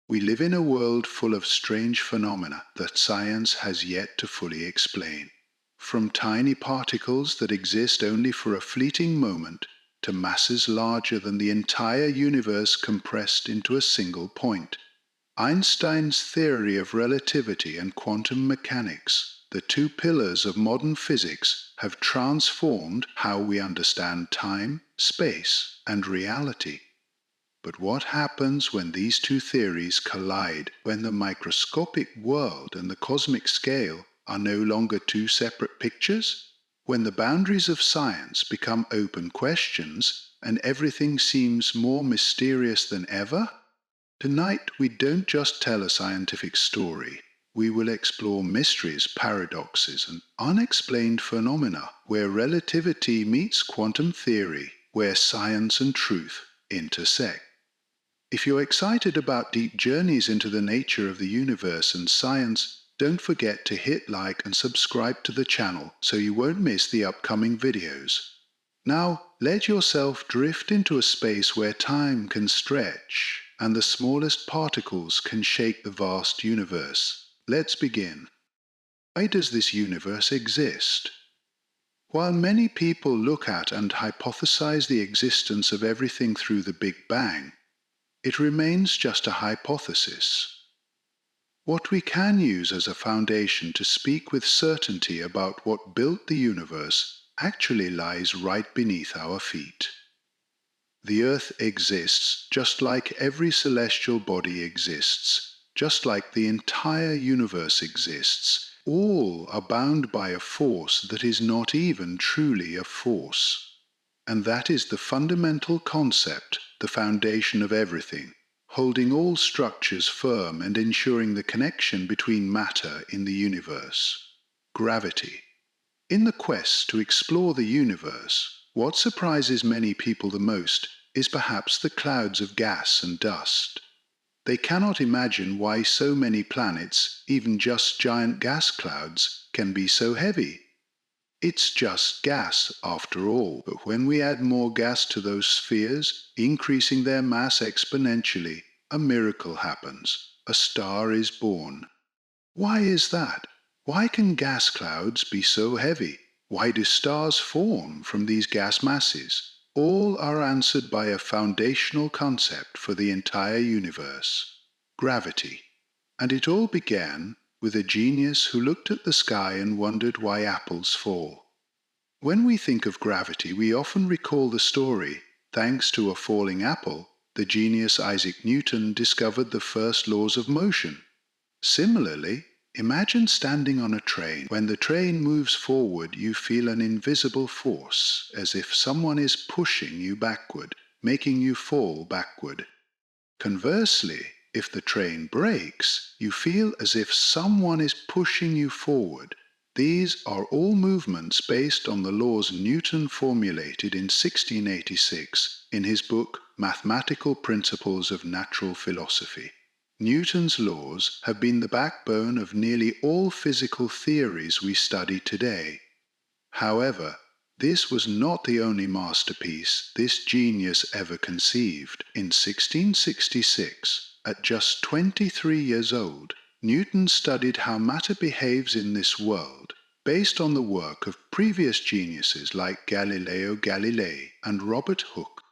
We live in a world full of strange phenomena that science has yet to fully explain. From tiny particles that exist only for a fleeting moment to masses larger than the entire universe compressed into a single point. Einstein's theory of relativity and quantum mechanics, the two pillars of modern physics, have transformed how we understand time, space, and reality. But what happens when these two theories collide, when the microscopic world and the cosmic scale are no longer two separate pictures? When the boundaries of science become open questions and everything seems more mysterious than ever? Tonight we don't just tell a scientific story. We will explore mysteries, paradoxes, and unexplained phenomena where relativity meets quantum theory, where science and truth intersect. If you're excited about deep journeys into the nature of the universe and science, don't forget to hit like and subscribe to the channel so you won't miss the upcoming videos. Now, let yourself drift into a space where time can stretch and the smallest particles can shake the vast universe. Let's begin. Why does this universe exist? While many people look at and hypothesize the existence of everything through the Big Bang, it remains just a hypothesis. What we can use as a foundation to speak with certainty about what built the universe actually lies right beneath our feet. The Earth exists just like every celestial body exists, just like the entire universe exists. All are bound by a force that is not even truly a force. And that is the fundamental concept, the foundation of everything, holding all structures firm and ensuring the connection between matter in the universe. Gravity. In the quest to explore the universe, what surprises many people the most is perhaps the clouds of gas and dust. They cannot imagine why so many planets, even just giant gas clouds, can be so heavy. It's just gas, after all, but when we add more gas to those spheres, increasing their mass exponentially, a miracle happens. A star is born. Why is that? Why can gas clouds be so heavy? Why do stars form from these gas masses? All are answered by a foundational concept for the entire universe: gravity. And it all began with a genius who looked at the sky and wondered why apples fall. When we think of gravity, we often recall the story, thanks to a falling apple, the genius Isaac Newton discovered the first laws of motion. Similarly, imagine standing on a train. When the train moves forward, you feel an invisible force, as if someone is pushing you backward, making you fall backward. Conversely, if the train brakes, you feel as if someone is pushing you forward. These are all movements based on the laws Newton formulated in 1686 in his book Mathematical Principles of Natural Philosophy. Newton's laws have been the backbone of nearly all physical theories we study today. However, this was not the only masterpiece this genius ever conceived. In 1666, at just 23 years old, Newton studied how matter behaves in this world, based on the work of previous geniuses like Galileo Galilei and Robert Hooke.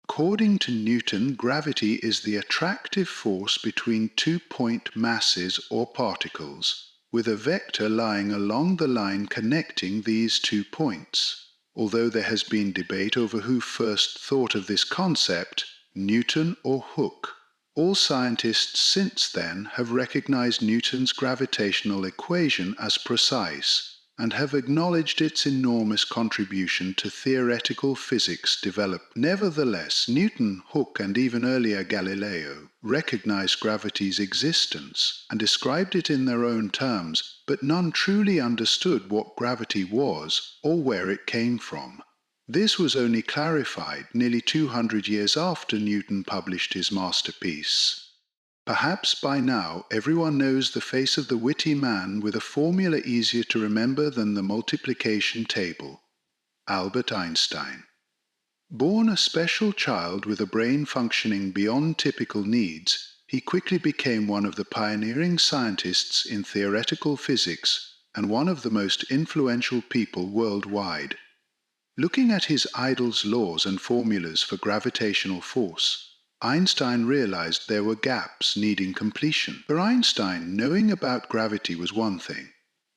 According to Newton, gravity is the attractive force between two-point masses or particles, with a vector lying along the line connecting these 2 points. Although there has been debate over who first thought of this concept, Newton or Hooke, all scientists since then have recognized Newton's gravitational equation as precise and have acknowledged its enormous contribution to theoretical physics developed. Nevertheless, Newton, Hooke, and even earlier Galileo recognized gravity's existence and described it in their own terms, but none truly understood what gravity was or where it came from. This was only clarified nearly 200 years after Newton published his masterpiece. Perhaps by now everyone knows the face of the witty man with a formula easier to remember than the multiplication table: Albert Einstein. Born a special child with a brain functioning beyond typical needs, He quickly became one of the pioneering scientists in theoretical physics and one of the most influential people worldwide. Looking at his idol's laws and formulas for gravitational force, Einstein realized there were gaps needing completion. For Einstein, knowing about gravity was one thing,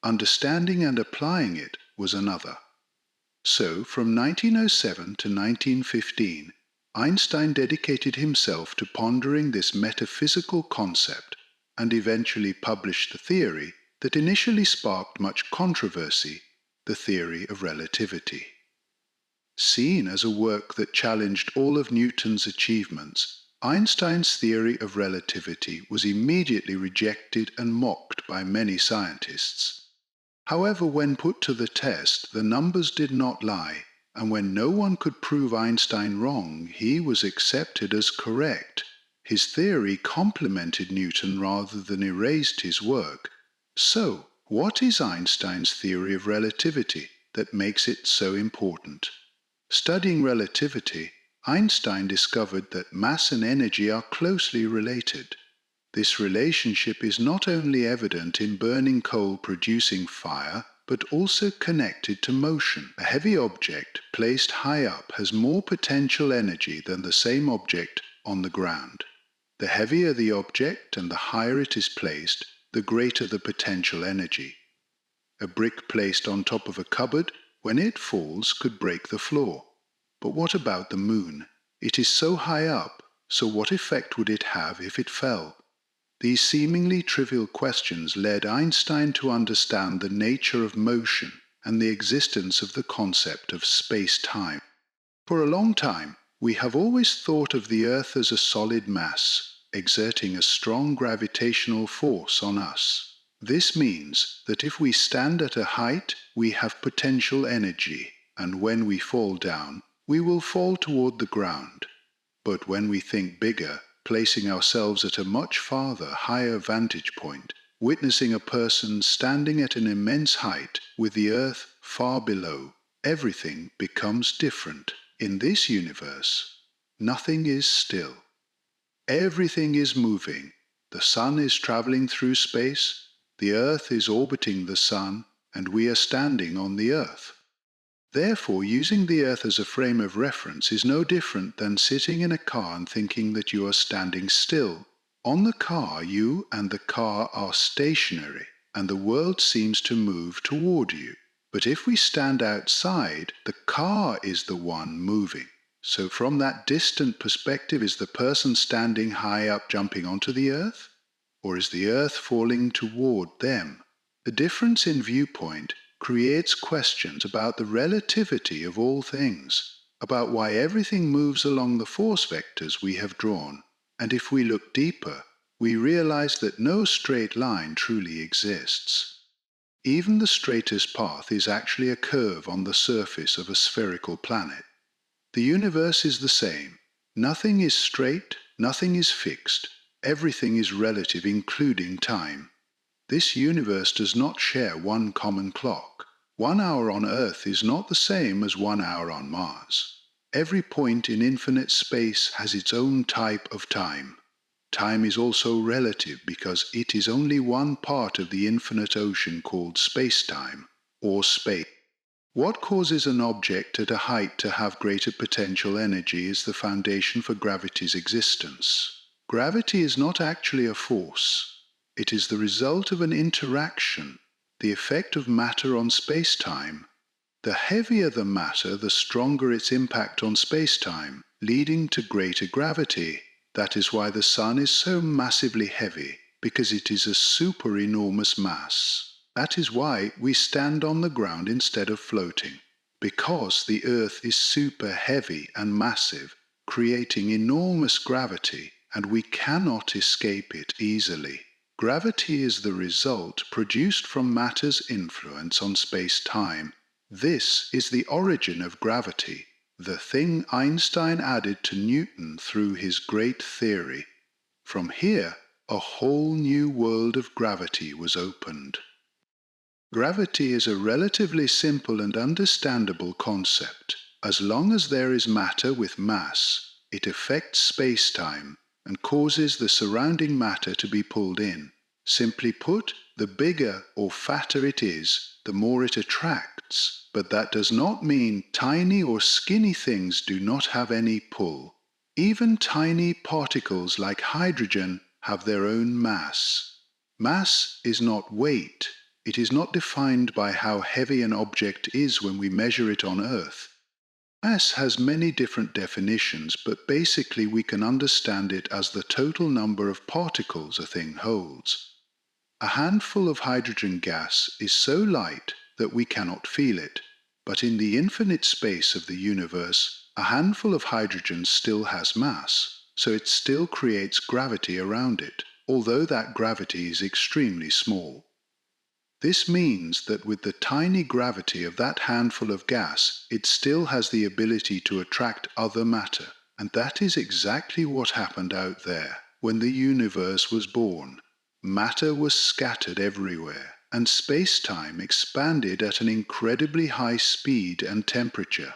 understanding and applying it was another. So, from 1907 to 1915, Einstein dedicated himself to pondering this metaphysical concept and eventually published the theory that initially sparked much controversy, the theory of relativity. Seen as a work that challenged all of Newton's achievements, Einstein's theory of relativity was immediately rejected and mocked by many scientists. However, when put to the test, the numbers did not lie, and when no one could prove Einstein wrong, he was accepted as correct. His theory complemented Newton rather than erased his work. So, what is Einstein's theory of relativity that makes it so important? Studying relativity, Einstein discovered that mass and energy are closely related. This relationship is not only evident in burning coal producing fire, but also connected to motion. A heavy object placed high up has more potential energy than the same object on the ground. The heavier the object and the higher it is placed, the greater the potential energy. A brick placed on top of a cupboard, when it falls, could break the floor. But what about the moon? It is so high up, so what effect would it have if it fell? These seemingly trivial questions led Einstein to understand the nature of motion and the existence of the concept of space-time. For a long time, we have always thought of the Earth as a solid mass, exerting a strong gravitational force on us. This means that if we stand at a height, we have potential energy, and when we fall down, we will fall toward the ground. But when we think bigger, placing ourselves at a much farther, higher vantage point, witnessing a person standing at an immense height with the earth far below, everything becomes different. In this universe, nothing is still. Everything is moving. The sun is traveling through space, the earth is orbiting the sun, and we are standing on the earth. Therefore, using the earth as a frame of reference is no different than sitting in a car and thinking that you are standing still. On the car, you and the car are stationary, and the world seems to move toward you. But if we stand outside, the car is the one moving. So from that distant perspective, is the person standing high up jumping onto the earth? Or is the earth falling toward them? The difference in viewpoint creates questions about the relativity of all things, about why everything moves along the force vectors we have drawn, and if we look deeper, we realize that no straight line truly exists. Even the straightest path is actually a curve on the surface of a spherical planet. The universe is the same. Nothing is straight, nothing is fixed, everything is relative, including time. This universe does not share one common clock. 1 hour on Earth is not the same as 1 hour on Mars. Every point in infinite space has its own type of time. Time is also relative because it is only one part of the infinite ocean called space-time, or space. What causes an object at a height to have greater potential energy is the foundation for gravity's existence. Gravity is not actually a force. It is the result of an interaction, the effect of matter on space-time. The heavier the matter, the stronger its impact on space-time, leading to greater gravity. That is why the sun is so massively heavy, because it is a superenormous mass. That is why we stand on the ground instead of floating, because the earth is super heavy and massive, creating enormous gravity, and we cannot escape it easily. Gravity is the result produced from matter's influence on space-time. This is the origin of gravity, the thing Einstein added to Newton through his great theory. From here, a whole new world of gravity was opened. Gravity is a relatively simple and understandable concept. As long as there is matter with mass, it affects space-time, and causes the surrounding matter to be pulled in. Simply put, the bigger or fatter it is, the more it attracts. But that does not mean tiny or skinny things do not have any pull. Even tiny particles like hydrogen have their own mass. Mass is not weight. It is not defined by how heavy an object is when we measure it on Earth. Mass has many different definitions, but basically we can understand it as the total number of particles a thing holds. A handful of hydrogen gas is so light that we cannot feel it, but in the infinite space of the universe, a handful of hydrogen still has mass, so it still creates gravity around it, although that gravity is extremely small. This means that with the tiny gravity of that handful of gas, it still has the ability to attract other matter, and that is exactly what happened out there when the universe was born. Matter was scattered everywhere, and space-time expanded at an incredibly high speed and temperature.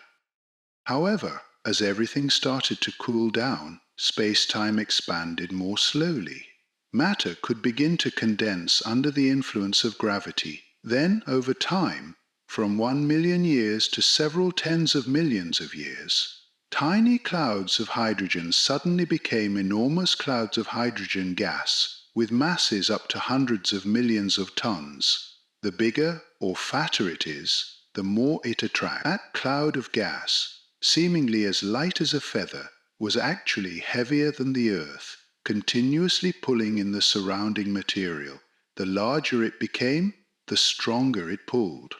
However, as everything started to cool down, space-time expanded more slowly. Matter could begin to condense under the influence of gravity. Then, over time, from 1 million years to several tens of millions of years, tiny clouds of hydrogen suddenly became enormous clouds of hydrogen gas, with masses up to hundreds of millions of tons. The bigger or fatter it is, the more it attracts. That cloud of gas, seemingly as light as a feather, was actually heavier than the Earth, continuously pulling in the surrounding material. The larger it became, the stronger it pulled.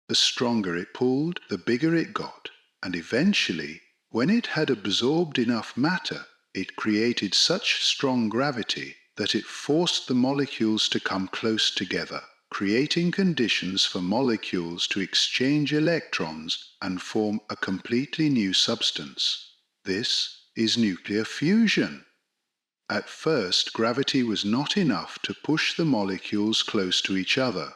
The stronger it pulled, the bigger it got, and eventually, when it had absorbed enough matter, it created such strong gravity that it forced the molecules to come close together, creating conditions for molecules to exchange electrons and form a completely new substance. This is nuclear fusion. At first, gravity was not enough to push the molecules close to each other.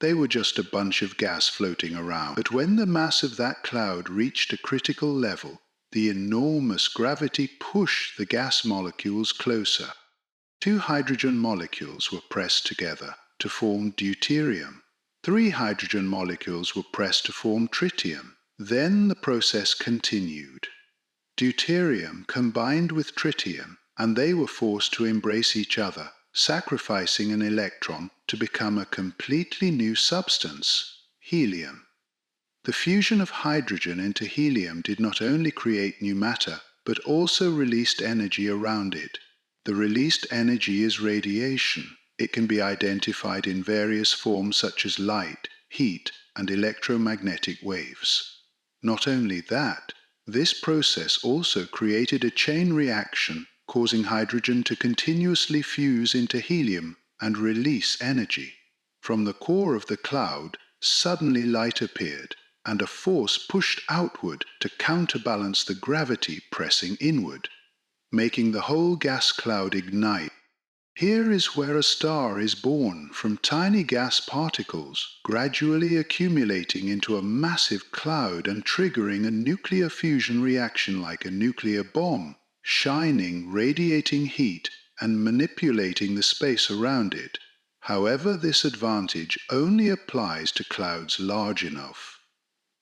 They were just a bunch of gas floating around. But when the mass of that cloud reached a critical level, the enormous gravity pushed the gas molecules closer. 2 hydrogen molecules were pressed together to form deuterium. 3 hydrogen molecules were pressed to form tritium. Then the process continued. Deuterium combined with tritium, and they were forced to embrace each other, sacrificing an electron to become a completely new substance, helium. The fusion of hydrogen into helium did not only create new matter, but also released energy around it. The released energy is radiation. It can be identified in various forms such as light, heat, and electromagnetic waves. Not only that, this process also created a chain reaction, causing hydrogen to continuously fuse into helium and release energy. From the core of the cloud, suddenly light appeared, and a force pushed outward to counterbalance the gravity pressing inward, making the whole gas cloud ignite. Here is where a star is born from tiny gas particles, gradually accumulating into a massive cloud and triggering a nuclear fusion reaction like a nuclear bomb, shining, radiating heat, and manipulating the space around it. However, this advantage only applies to clouds large enough.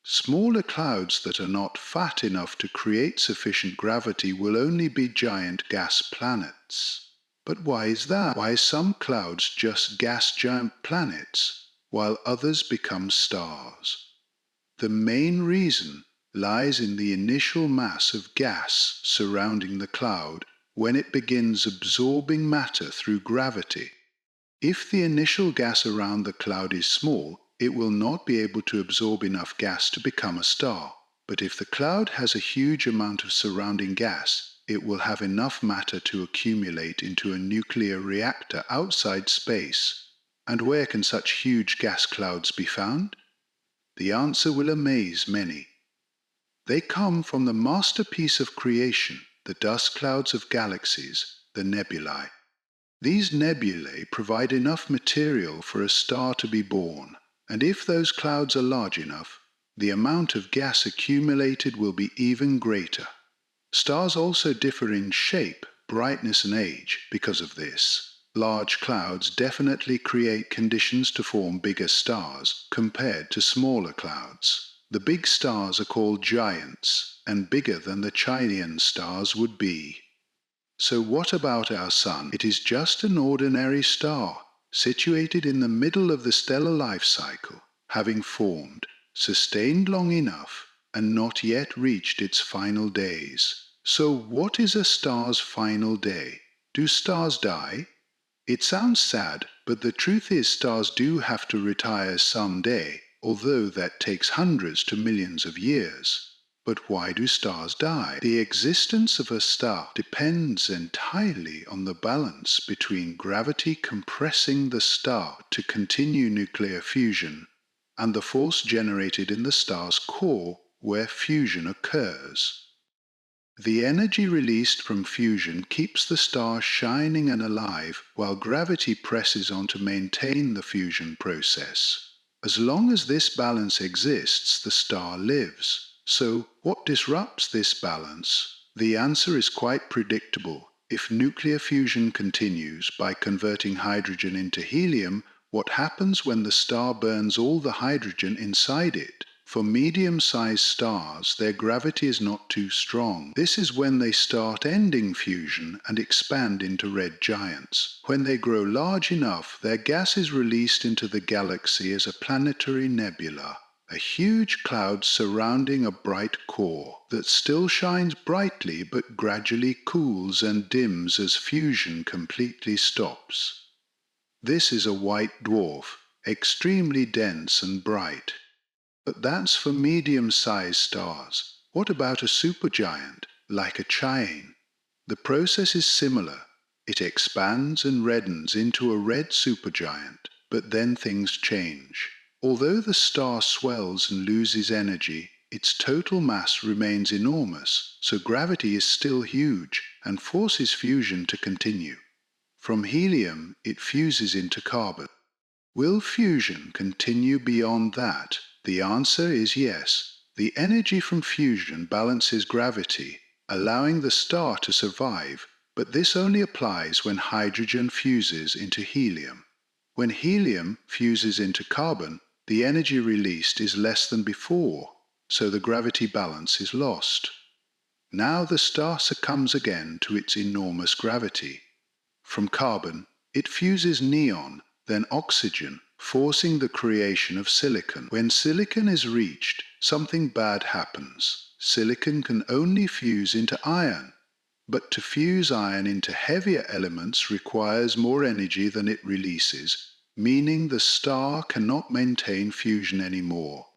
Smaller clouds that are not fat enough to create sufficient gravity will only be giant gas planets. But why is that? Why are some clouds just gas giant planets, while others become stars? The main reason lies in the initial mass of gas surrounding the cloud when it begins absorbing matter through gravity. If the initial gas around the cloud is small, it will not be able to absorb enough gas to become a star. But if the cloud has a huge amount of surrounding gas, it will have enough matter to accumulate into a nuclear reactor outside space. And where can such huge gas clouds be found? The answer will amaze many. They come from the masterpiece of creation, the dust clouds of galaxies, the nebulae. These nebulae provide enough material for a star to be born, and if those clouds are large enough, the amount of gas accumulated will be even greater. Stars also differ in shape, brightness and age because of this. Large clouds definitely create conditions to form bigger stars compared to smaller clouds. The big stars are called giants, and bigger than the Chilean stars would be. So what about our Sun? It is just an ordinary star, situated in the middle of the stellar life cycle, having formed, sustained long enough, and not yet reached its final days. So what is a star's final day? Do stars die? It sounds sad, but the truth is stars do have to retire someday, although that takes hundreds to millions of years. But why do stars die? The existence of a star depends entirely on the balance between gravity compressing the star to continue nuclear fusion and the force generated in the star's core where fusion occurs. The energy released from fusion keeps the star shining and alive while gravity presses on to maintain the fusion process. As long as this balance exists, the star lives. So, what disrupts this balance? The answer is quite predictable. If nuclear fusion continues by converting hydrogen into helium, what happens when the star burns all the hydrogen inside it? For medium-sized stars, their gravity is not too strong. This is when they start ending fusion and expand into red giants. When they grow large enough, their gas is released into the galaxy as a planetary nebula, a huge cloud surrounding a bright core that still shines brightly but gradually cools and dims as fusion completely stops. This is a white dwarf, extremely dense and bright. But that's for medium-sized stars. What about a supergiant, like a Chiane? The process is similar. It expands and reddens into a red supergiant, but then things change. Although the star swells and loses energy, its total mass remains enormous, so gravity is still huge and forces fusion to continue. From helium, it fuses into carbon. Will fusion continue beyond that? The answer is yes. The energy from fusion balances gravity, allowing the star to survive, but this only applies when hydrogen fuses into helium. When helium fuses into carbon, the energy released is less than before, so the gravity balance is lost. Now the star succumbs again to its enormous gravity. From carbon, it fuses neon, then oxygen, forcing the creation of silicon. When silicon is reached, something bad happens. Silicon can only fuse into iron, but to fuse iron into heavier elements requires more energy than it releases, meaning the star cannot maintain fusion anymore.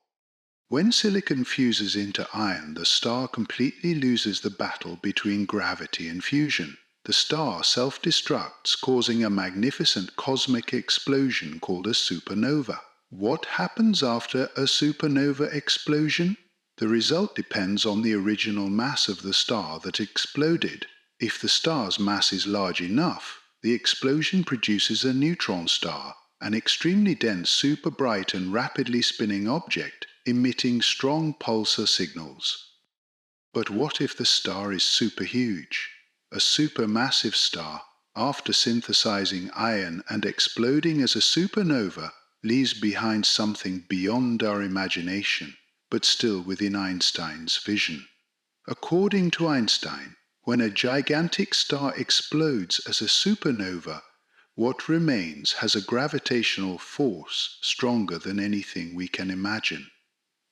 When silicon fuses into iron, the star completely loses the battle between gravity and fusion. The star self-destructs, causing a magnificent cosmic explosion called a supernova. What happens after a supernova explosion? The result depends on the original mass of the star that exploded. If the star's mass is large enough, the explosion produces a neutron star, an extremely dense, super bright and rapidly spinning object, emitting strong pulsar signals. But what if the star is superhuge? A supermassive star, after synthesizing iron and exploding as a supernova, leaves behind something beyond our imagination, but still within Einstein's vision. According to Einstein, when a gigantic star explodes as a supernova, what remains has a gravitational force stronger than anything we can imagine.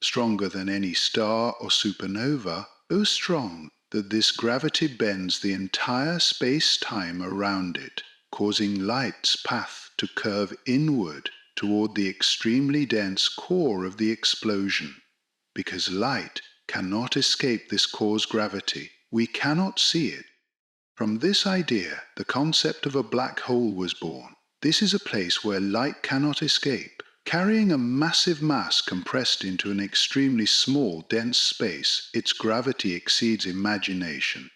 Stronger than any star or supernova, so strong that this gravity bends the entire space-time around it, causing light's path to curve inward toward the extremely dense core of the explosion. Because light cannot escape this core's gravity, we cannot see it. From this idea, the concept of a black hole was born. This is a place where light cannot escape. Carrying a massive mass compressed into an extremely small, dense space, its gravity exceeds imagination.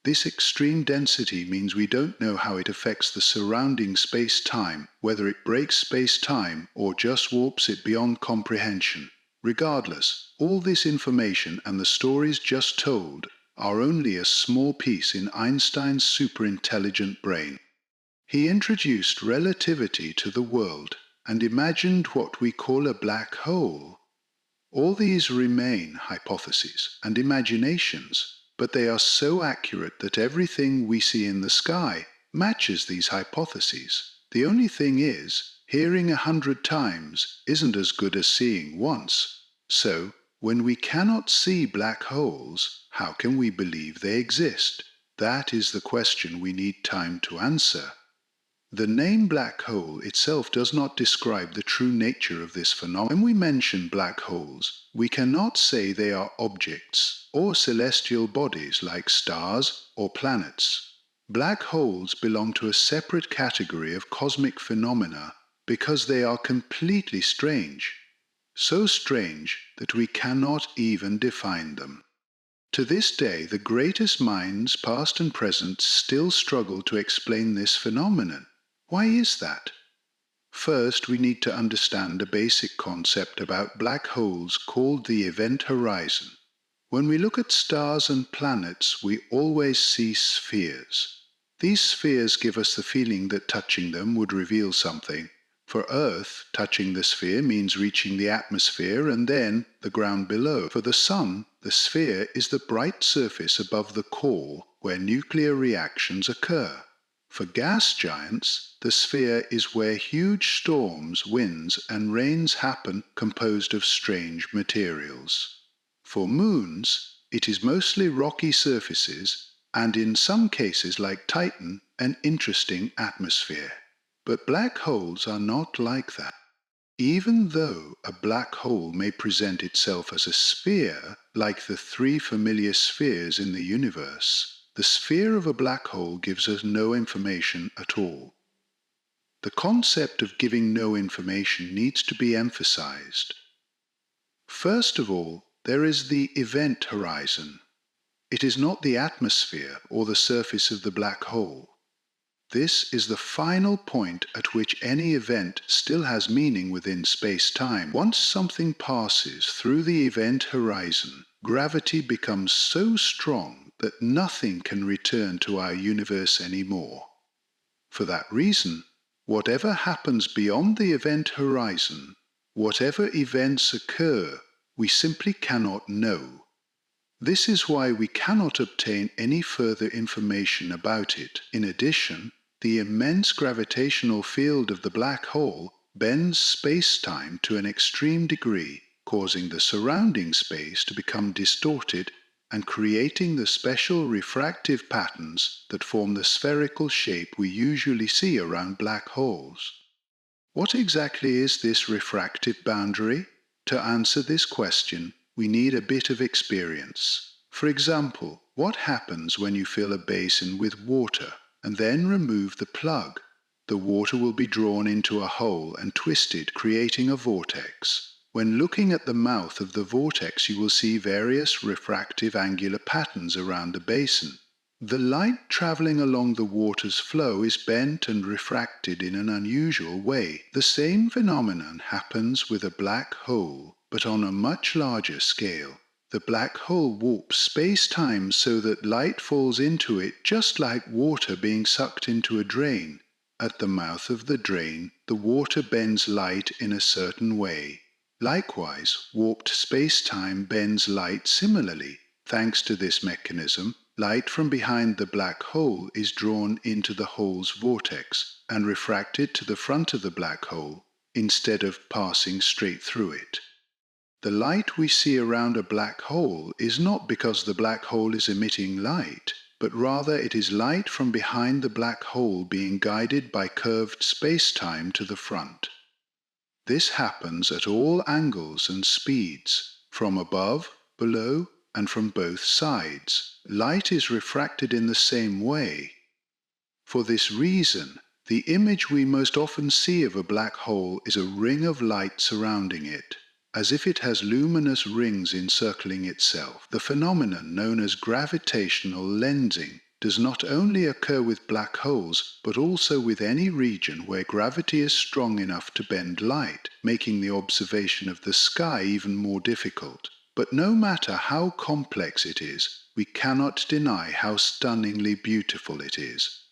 This extreme density means we don't know how it affects the surrounding space-time, whether it breaks space-time or just warps it beyond comprehension. Regardless, all this information and the stories just told are only a small piece in Einstein's superintelligent brain. He introduced relativity to the world and imagined what we call a black hole. All these remain hypotheses and imaginations, but they are so accurate that everything we see in the sky matches these hypotheses. The only thing is, hearing 100 times isn't as good as seeing once. So, when we cannot see black holes, how can we believe they exist? That is the question we need time to answer. The name black hole itself does not describe the true nature of this phenomenon. When we mention black holes, we cannot say they are objects or celestial bodies like stars or planets. Black holes belong to a separate category of cosmic phenomena because they are completely strange, so strange that we cannot even define them. To this day, the greatest minds, past and present, still struggle to explain this phenomenon. Why is that? First, we need to understand a basic concept about black holes called the event horizon. When we look at stars and planets, we always see spheres. These spheres give us the feeling that touching them would reveal something. For Earth, touching the sphere means reaching the atmosphere and then the ground below. For the Sun, the sphere is the bright surface above the core where nuclear reactions occur. For gas giants, the sphere is where huge storms, winds, and rains happen, composed of strange materials. For moons, it is mostly rocky surfaces, and in some cases like Titan, an interesting atmosphere. But black holes are not like that. Even though a black hole may present itself as a sphere, like the 3 familiar spheres in the universe, the sphere of a black hole gives us no information at all. The concept of giving no information needs to be emphasized. First of all, there is the event horizon. It is not the atmosphere or the surface of the black hole. This is the final point at which any event still has meaning within space-time. Once something passes through the event horizon, gravity becomes so strong that nothing can return to our universe anymore. For that reason, whatever happens beyond the event horizon, whatever events occur, we simply cannot know. This is why we cannot obtain any further information about it. In addition, the immense gravitational field of the black hole bends space-time to an extreme degree, causing the surrounding space to become distorted and creating the special refractive patterns that form the spherical shape we usually see around black holes. What exactly is this refractive boundary? To answer this question, we need a bit of experience. For example, what happens when you fill a basin with water and then remove the plug? The water will be drawn into a hole and twisted, creating a vortex. When looking at the mouth of the vortex, you will see various refractive angular patterns around the basin. The light traveling along the water's flow is bent and refracted in an unusual way. The same phenomenon happens with a black hole, but on a much larger scale. The black hole warps space-time so that light falls into it just like water being sucked into a drain. At the mouth of the drain, the water bends light in a certain way. Likewise, warped space-time bends light similarly. Thanks to this mechanism, light from behind the black hole is drawn into the hole's vortex and refracted to the front of the black hole instead of passing straight through it. The light we see around a black hole is not because the black hole is emitting light, but rather it is light from behind the black hole being guided by curved space-time to the front. This happens at all angles and speeds, from above, below, and from both sides. Light is refracted in the same way. For this reason, the image we most often see of a black hole is a ring of light surrounding it, as if it has luminous rings encircling itself. The phenomenon known as gravitational lensing does not only occur with black holes, but also with any region where gravity is strong enough to bend light, making the observation of the sky even more difficult. But no matter how complex it is, we cannot deny how stunningly beautiful it is.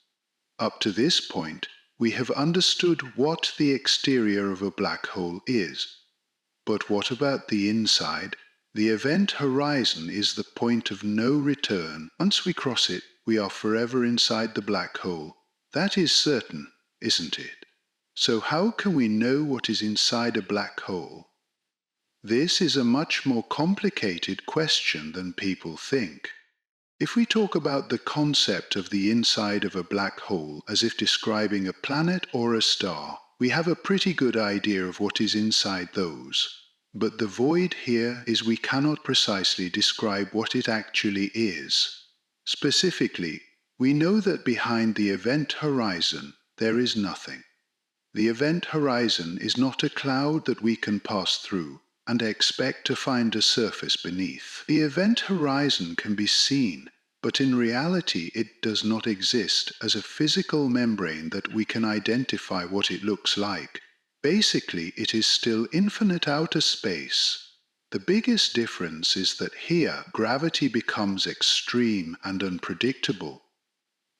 Up to this point, we have understood what the exterior of a black hole is. But what about the inside? The event horizon is the point of no return. Once we cross it, we are forever inside the black hole. That is certain, isn't it? So how can we know what is inside a black hole? This is a much more complicated question than people think. If we talk about the concept of the inside of a black hole as if describing a planet or a star, we have a pretty good idea of what is inside those. But the void here is we cannot precisely describe what it actually is. Specifically, we know that behind the event horizon there is nothing. The event horizon is not a cloud that we can pass through and expect to find a surface beneath. The event horizon can be seen, but in reality it does not exist as a physical membrane that we can identify what it looks like. Basically, it is still infinite outer space. The biggest difference is that here gravity becomes extreme and unpredictable.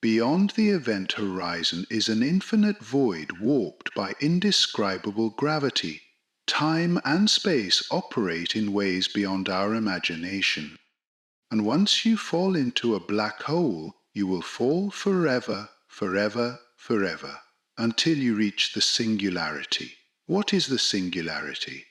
Beyond the event horizon is an infinite void warped by indescribable gravity. Time and space operate in ways beyond our imagination. And once you fall into a black hole, you will fall forever, forever, forever, until you reach the singularity. What is the singularity?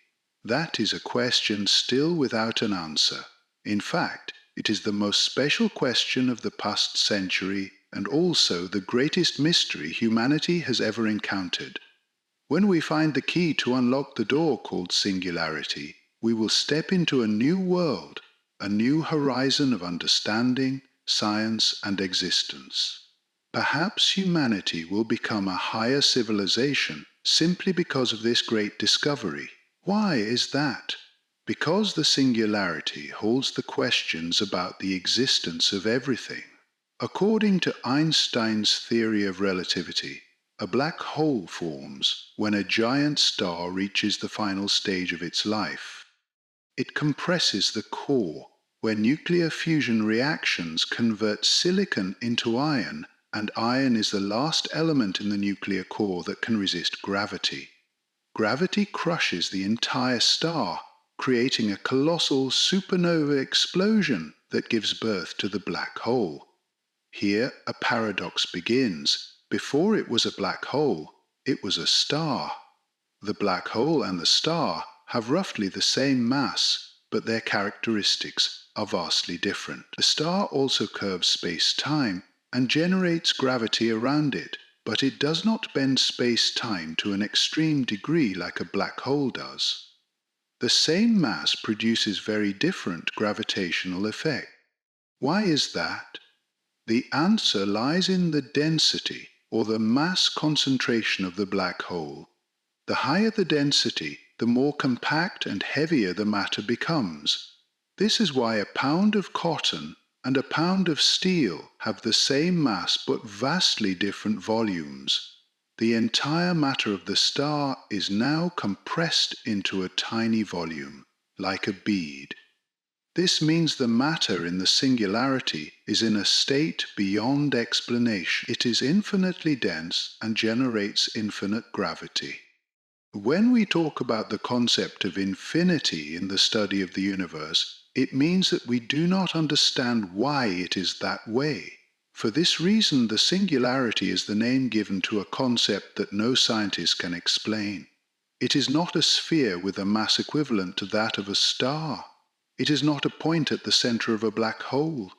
That is a question still without an answer. In fact, it is the most special question of the past century and also the greatest mystery humanity has ever encountered. When we find the key to unlock the door called singularity, we will step into a new world, a new horizon of understanding, science, and existence. Perhaps humanity will become a higher civilization simply because of this great discovery. Why is that? Because the singularity holds the questions about the existence of everything. According to Einstein's theory of relativity, a black hole forms when a giant star reaches the final stage of its life. It compresses the core, where nuclear fusion reactions convert silicon into iron, and iron is the last element in the nuclear core that can resist gravity. Gravity crushes the entire star, creating a colossal supernova explosion that gives birth to the black hole. Here a paradox begins. Before it was a black hole, it was a star. The black hole and the star have roughly the same mass, but their characteristics are vastly different. The star also curves space-time and generates gravity around it, but it does not bend space-time to an extreme degree like a black hole does. The same mass produces very different gravitational effects. Why is that? The answer lies in the density, or the mass concentration of the black hole. The higher the density, the more compact and heavier the matter becomes. This is why a pound of cotton and a pound of steel have the same mass but vastly different volumes. The entire matter of the star is now compressed into a tiny volume, like a bead. This means the matter in the singularity is in a state beyond explanation. It is infinitely dense and generates infinite gravity. When we talk about the concept of infinity in the study of the universe, it means that we do not understand why it is that way. For this reason, the singularity is the name given to a concept that no scientist can explain. It is not a sphere with a mass equivalent to that of a star. It is not a point at the center of a black hole.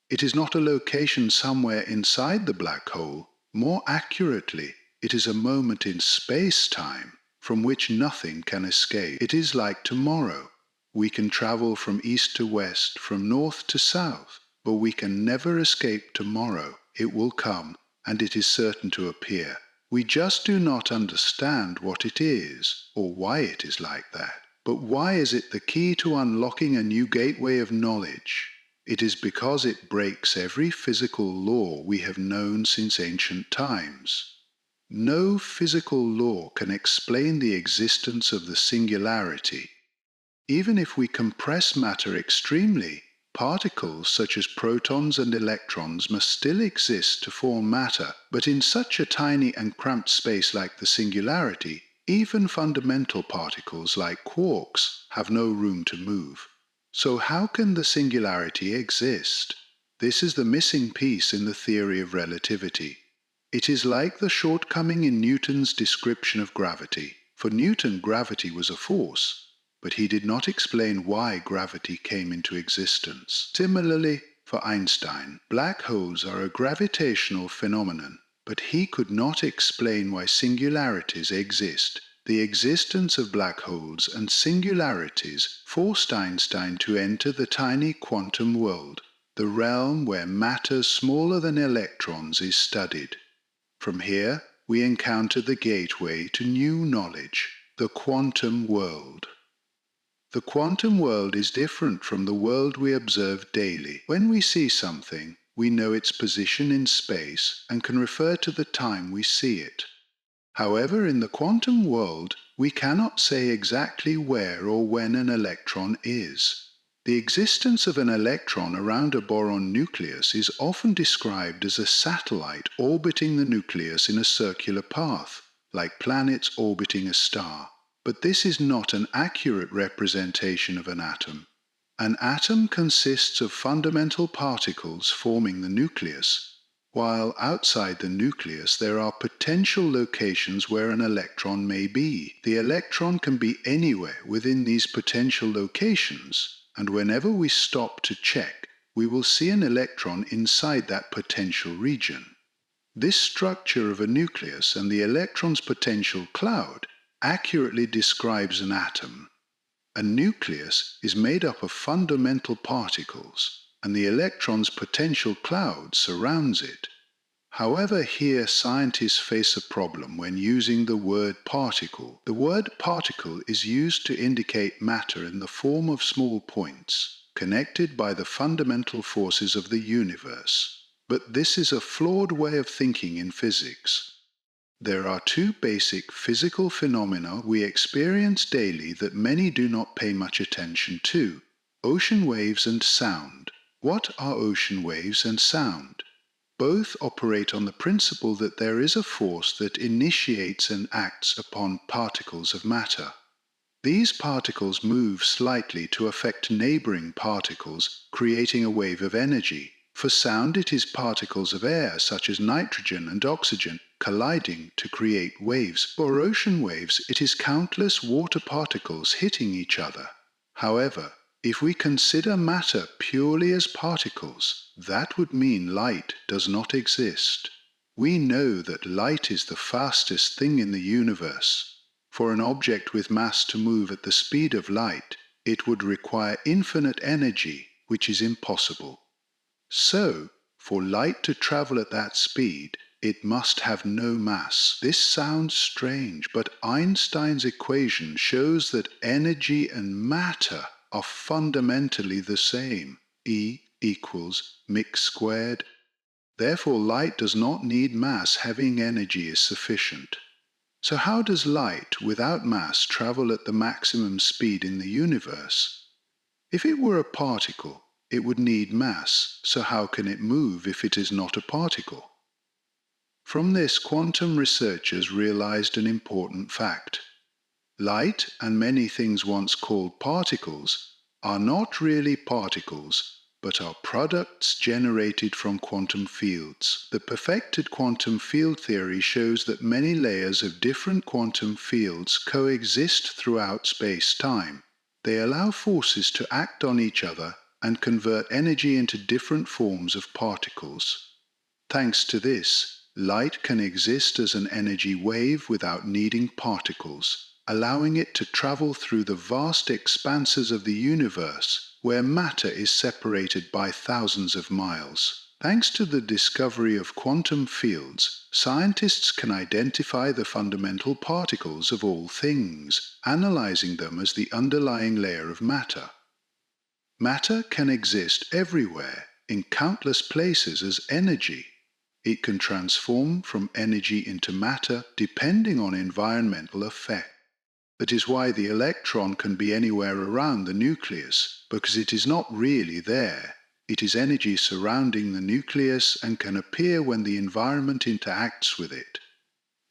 It is not a location somewhere inside the black hole. More accurately, it is a moment in space-time from which nothing can escape. It is like tomorrow. We can travel from east to west, from north to south, but we can never escape tomorrow. It will come, and it is certain to appear. We just do not understand what it is, or why it is like that. But why is it the key to unlocking a new gateway of knowledge? It is because it breaks every physical law we have known since ancient times. No physical law can explain the existence of the singularity. Even if we compress matter extremely, particles such as protons and electrons must still exist to form matter, but in such a tiny and cramped space like the singularity, even fundamental particles like quarks have no room to move. So how can the singularity exist? This is the missing piece in the theory of relativity. It is like the shortcoming in Newton's description of gravity. For Newton, gravity was a force, but he did not explain why gravity came into existence. Similarly, for Einstein, black holes are a gravitational phenomenon, but he could not explain why singularities exist. The existence of black holes and singularities forced Einstein to enter the tiny quantum world, the realm where matter smaller than electrons is studied. From here, we encounter the gateway to new knowledge, the quantum world. The quantum world is different from the world we observe daily. When we see something, we know its position in space and can refer to the time we see it. However, in the quantum world, we cannot say exactly where or when an electron is. The existence of an electron around a boron nucleus is often described as a satellite orbiting the nucleus in a circular path, like planets orbiting a star. But this is not an accurate representation of an atom. An atom consists of fundamental particles forming the nucleus, while outside the nucleus there are potential locations where an electron may be. The electron can be anywhere within these potential locations, and whenever we stop to check, we will see an electron inside that potential region. This structure of a nucleus and the electron's potential cloud accurately describes an atom. A nucleus is made up of fundamental particles, and the electron's potential cloud surrounds it. However, here scientists face a problem when using the word particle. The word particle is used to indicate matter in the form of small points, connected by the fundamental forces of the universe. But this is a flawed way of thinking in physics. There are two basic physical phenomena we experience daily that many do not pay much attention to: ocean waves and sound. What are ocean waves and sound? Both operate on the principle that there is a force that initiates and acts upon particles of matter. These particles move slightly to affect neighboring particles, creating a wave of energy. For sound, it is particles of air, such as nitrogen and oxygen, colliding to create waves. For ocean waves, it is countless water particles hitting each other. However, if we consider matter purely as particles, that would mean light does not exist. We know that light is the fastest thing in the universe. For an object with mass to move at the speed of light, it would require infinite energy, which is impossible. So, for light to travel at that speed, it must have no mass. This sounds strange, but Einstein's equation shows that energy and matter are fundamentally the same. E equals mc squared. Therefore, light does not need mass, having energy is sufficient. So how does light without mass travel at the maximum speed in the universe? If it were a particle, it would need mass, so how can it move if it is not a particle? From this, quantum researchers realized an important fact. Light, and many things once called particles, are not really particles, but are products generated from quantum fields. The perfected quantum field theory shows that many layers of different quantum fields coexist throughout space-time. They allow forces to act on each other and convert energy into different forms of particles. Thanks to this, light can exist as an energy wave without needing particles, allowing it to travel through the vast expanses of the universe where matter is separated by thousands of miles. Thanks to the discovery of quantum fields, scientists can identify the fundamental particles of all things, analyzing them as the underlying layer of matter. Matter can exist everywhere, in countless places as energy. It can transform from energy into matter depending on environmental effects. That is why the electron can be anywhere around the nucleus, because it is not really there. It is energy surrounding the nucleus and can appear when the environment interacts with it.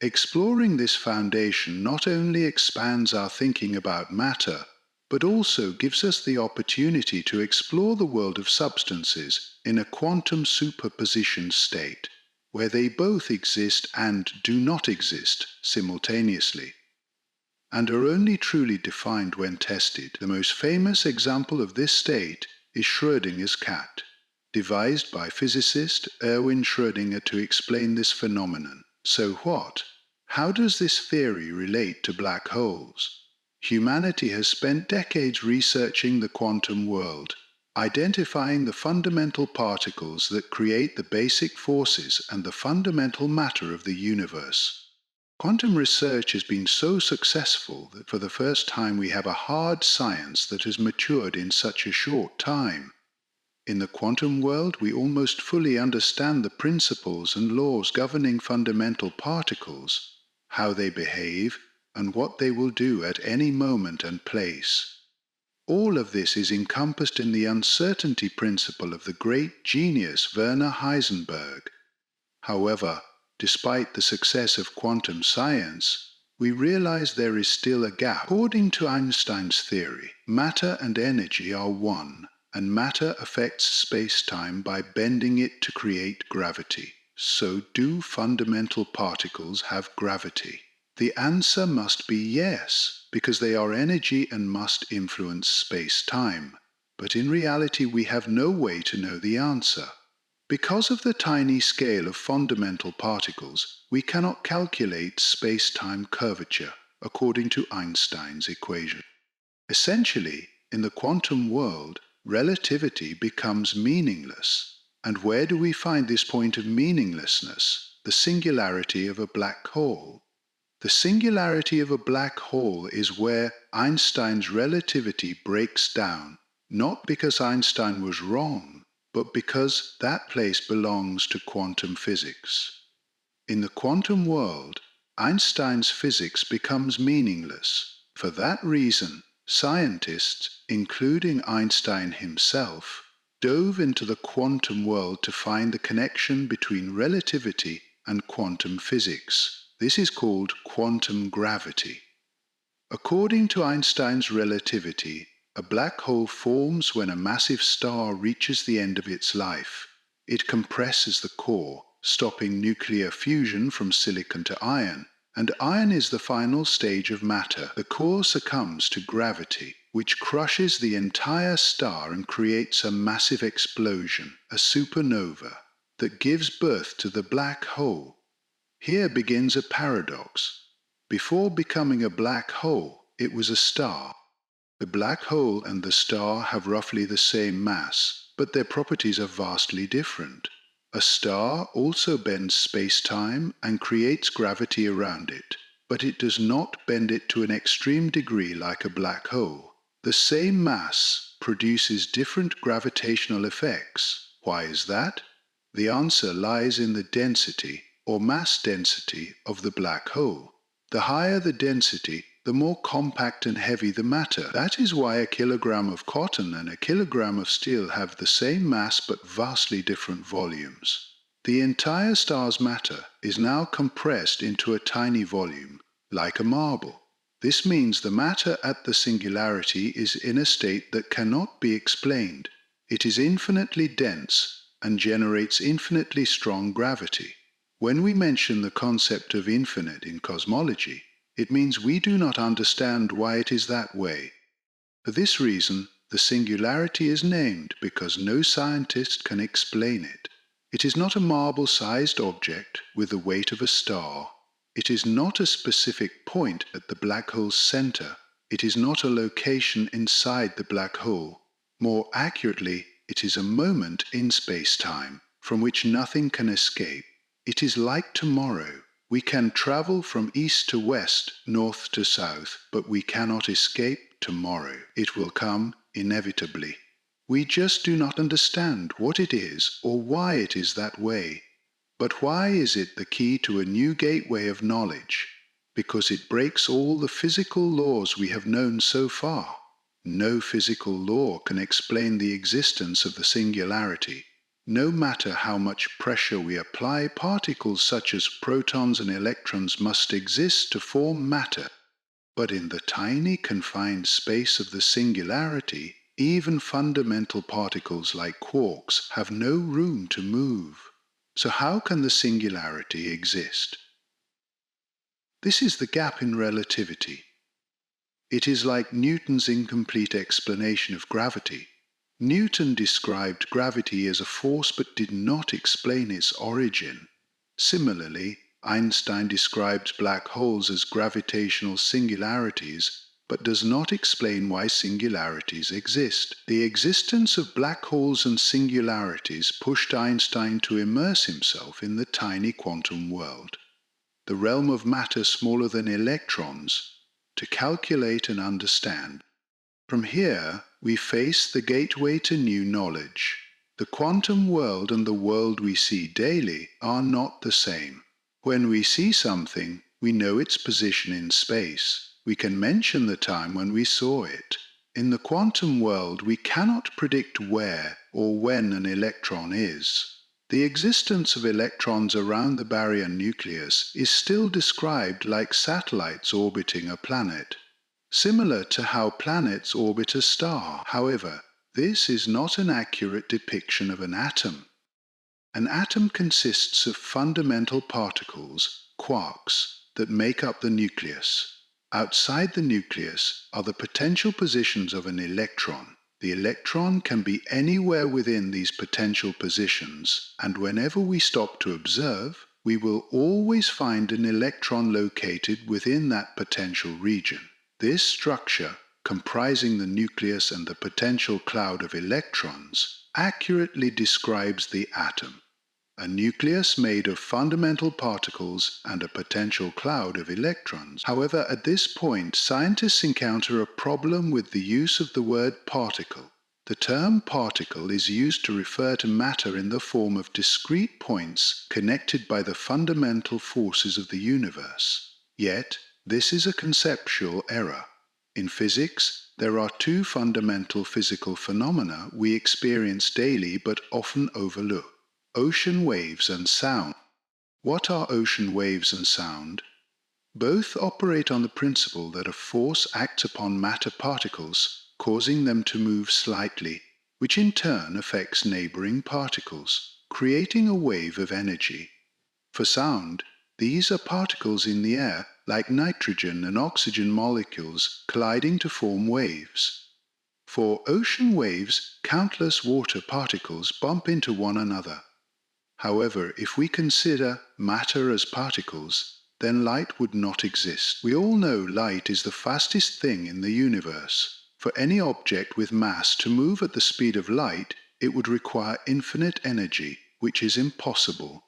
Exploring this foundation not only expands our thinking about matter, but also gives us the opportunity to explore the world of substances in a quantum superposition state, where they both exist and do not exist simultaneously, and are only truly defined when tested. The most famous example of this state is Schrödinger's cat, devised by physicist Erwin Schrödinger to explain this phenomenon. So what? How does this theory relate to black holes? Humanity has spent decades researching the quantum world, identifying the fundamental particles that create the basic forces and the fundamental matter of the universe. Quantum research has been so successful that for the first time we have a hard science that has matured in such a short time. In the quantum world, we almost fully understand the principles and laws governing fundamental particles, how they behave, and what they will do at any moment and place. All of this is encompassed in the uncertainty principle of the great genius Werner Heisenberg. However, despite the success of quantum science, we realize there is still a gap. According to Einstein's theory, matter and energy are one, and matter affects space-time by bending it to create gravity. So do fundamental particles have gravity? The answer must be yes, because they are energy and must influence space-time. But in reality we have no way to know the answer. Because of the tiny scale of fundamental particles, we cannot calculate space-time curvature according to Einstein's equation. Essentially, in the quantum world, relativity becomes meaningless. And where do we find this point of meaninglessness? The singularity of a black hole. The singularity of a black hole is where Einstein's relativity breaks down, not because Einstein was wrong, but because that place belongs to quantum physics. In the quantum world, Einstein's physics becomes meaningless. For that reason, scientists, including Einstein himself, dove into the quantum world to find the connection between relativity and quantum physics. This is called quantum gravity. According to Einstein's relativity, a black hole forms when a massive star reaches the end of its life. It compresses the core, stopping nuclear fusion from silicon to iron, and iron is the final stage of matter. The core succumbs to gravity, which crushes the entire star and creates a massive explosion, a supernova, that gives birth to the black hole. Here begins a paradox. Before becoming a black hole, it was a star. The black hole and the star have roughly the same mass, but their properties are vastly different. A star also bends space-time and creates gravity around it, but it does not bend it to an extreme degree like a black hole. The same mass produces different gravitational effects. Why is that? The answer lies in the density, or mass density, of the black hole. The higher the density, the more compact and heavy the matter. That is why a kilogram of cotton and a kilogram of steel have the same mass but vastly different volumes. The entire star's matter is now compressed into a tiny volume, like a marble. This means the matter at the singularity is in a state that cannot be explained. It is infinitely dense and generates infinitely strong gravity. When we mention the concept of infinite in cosmology, it means we do not understand why it is that way. For this reason, the singularity is named because no scientist can explain it. It is not a marble-sized object with the weight of a star. It is not a specific point at the black hole's center. It is not a location inside the black hole. More accurately, it is a moment in space-time from which nothing can escape. It is like tomorrow. We can travel from east to west, north to south, but we cannot escape tomorrow. It will come inevitably. We just do not understand what it is or why it is that way. But why is it the key to a new gateway of knowledge? because it breaks all the physical laws we have known so far. No physical law can explain the existence of the singularity. No matter how much pressure we apply, particles such as protons and electrons must exist to form matter. But in the tiny confined space of the singularity, even fundamental particles like quarks have no room to move. So how can the singularity exist? This is the gap in relativity. It is like Newton's incomplete explanation of gravity. Newton described gravity as a force but did not explain its origin. Similarly, Einstein described black holes as gravitational singularities, but does not explain why singularities exist. The existence of black holes and singularities pushed Einstein to immerse himself in the tiny quantum world, the realm of matter smaller than electrons, to calculate and understand. From here, we face the gateway to new knowledge. The quantum world and the world we see daily are not the same. When we see something, we know its position in space. We can mention the time when we saw it. In the quantum world, we cannot predict where or when an electron is. The existence of electrons around the barrier nucleus is still described like satellites orbiting a planet, similar to how planets orbit a star. However, this is not an accurate depiction of an atom. An atom consists of fundamental particles, quarks, that make up the nucleus. Outside the nucleus are the potential positions of an electron. The electron can be anywhere within these potential positions, and whenever we stop to observe, we will always find an electron located within that potential region. This structure, comprising the nucleus and the potential cloud of electrons, accurately describes the atom. A nucleus made of fundamental particles and a potential cloud of electrons. However, at this point, scientists encounter a problem with the use of the word particle. The term particle is used to refer to matter in the form of discrete points connected by the fundamental forces of the universe. Yet, this is a conceptual error. In physics, there are two fundamental physical phenomena we experience daily but often overlook: ocean waves and sound. What are ocean waves and sound? Both operate on the principle that a force acts upon matter particles, causing them to move slightly, which in turn affects neighboring particles, creating a wave of energy. For sound, these are particles in the air, like nitrogen and oxygen molecules, colliding to form waves. For ocean waves, countless water particles bump into one another. However, if we consider matter as particles, then light would not exist. We all know light is the fastest thing in the universe. For any object with mass to move at the speed of light, it would require infinite energy, which is impossible.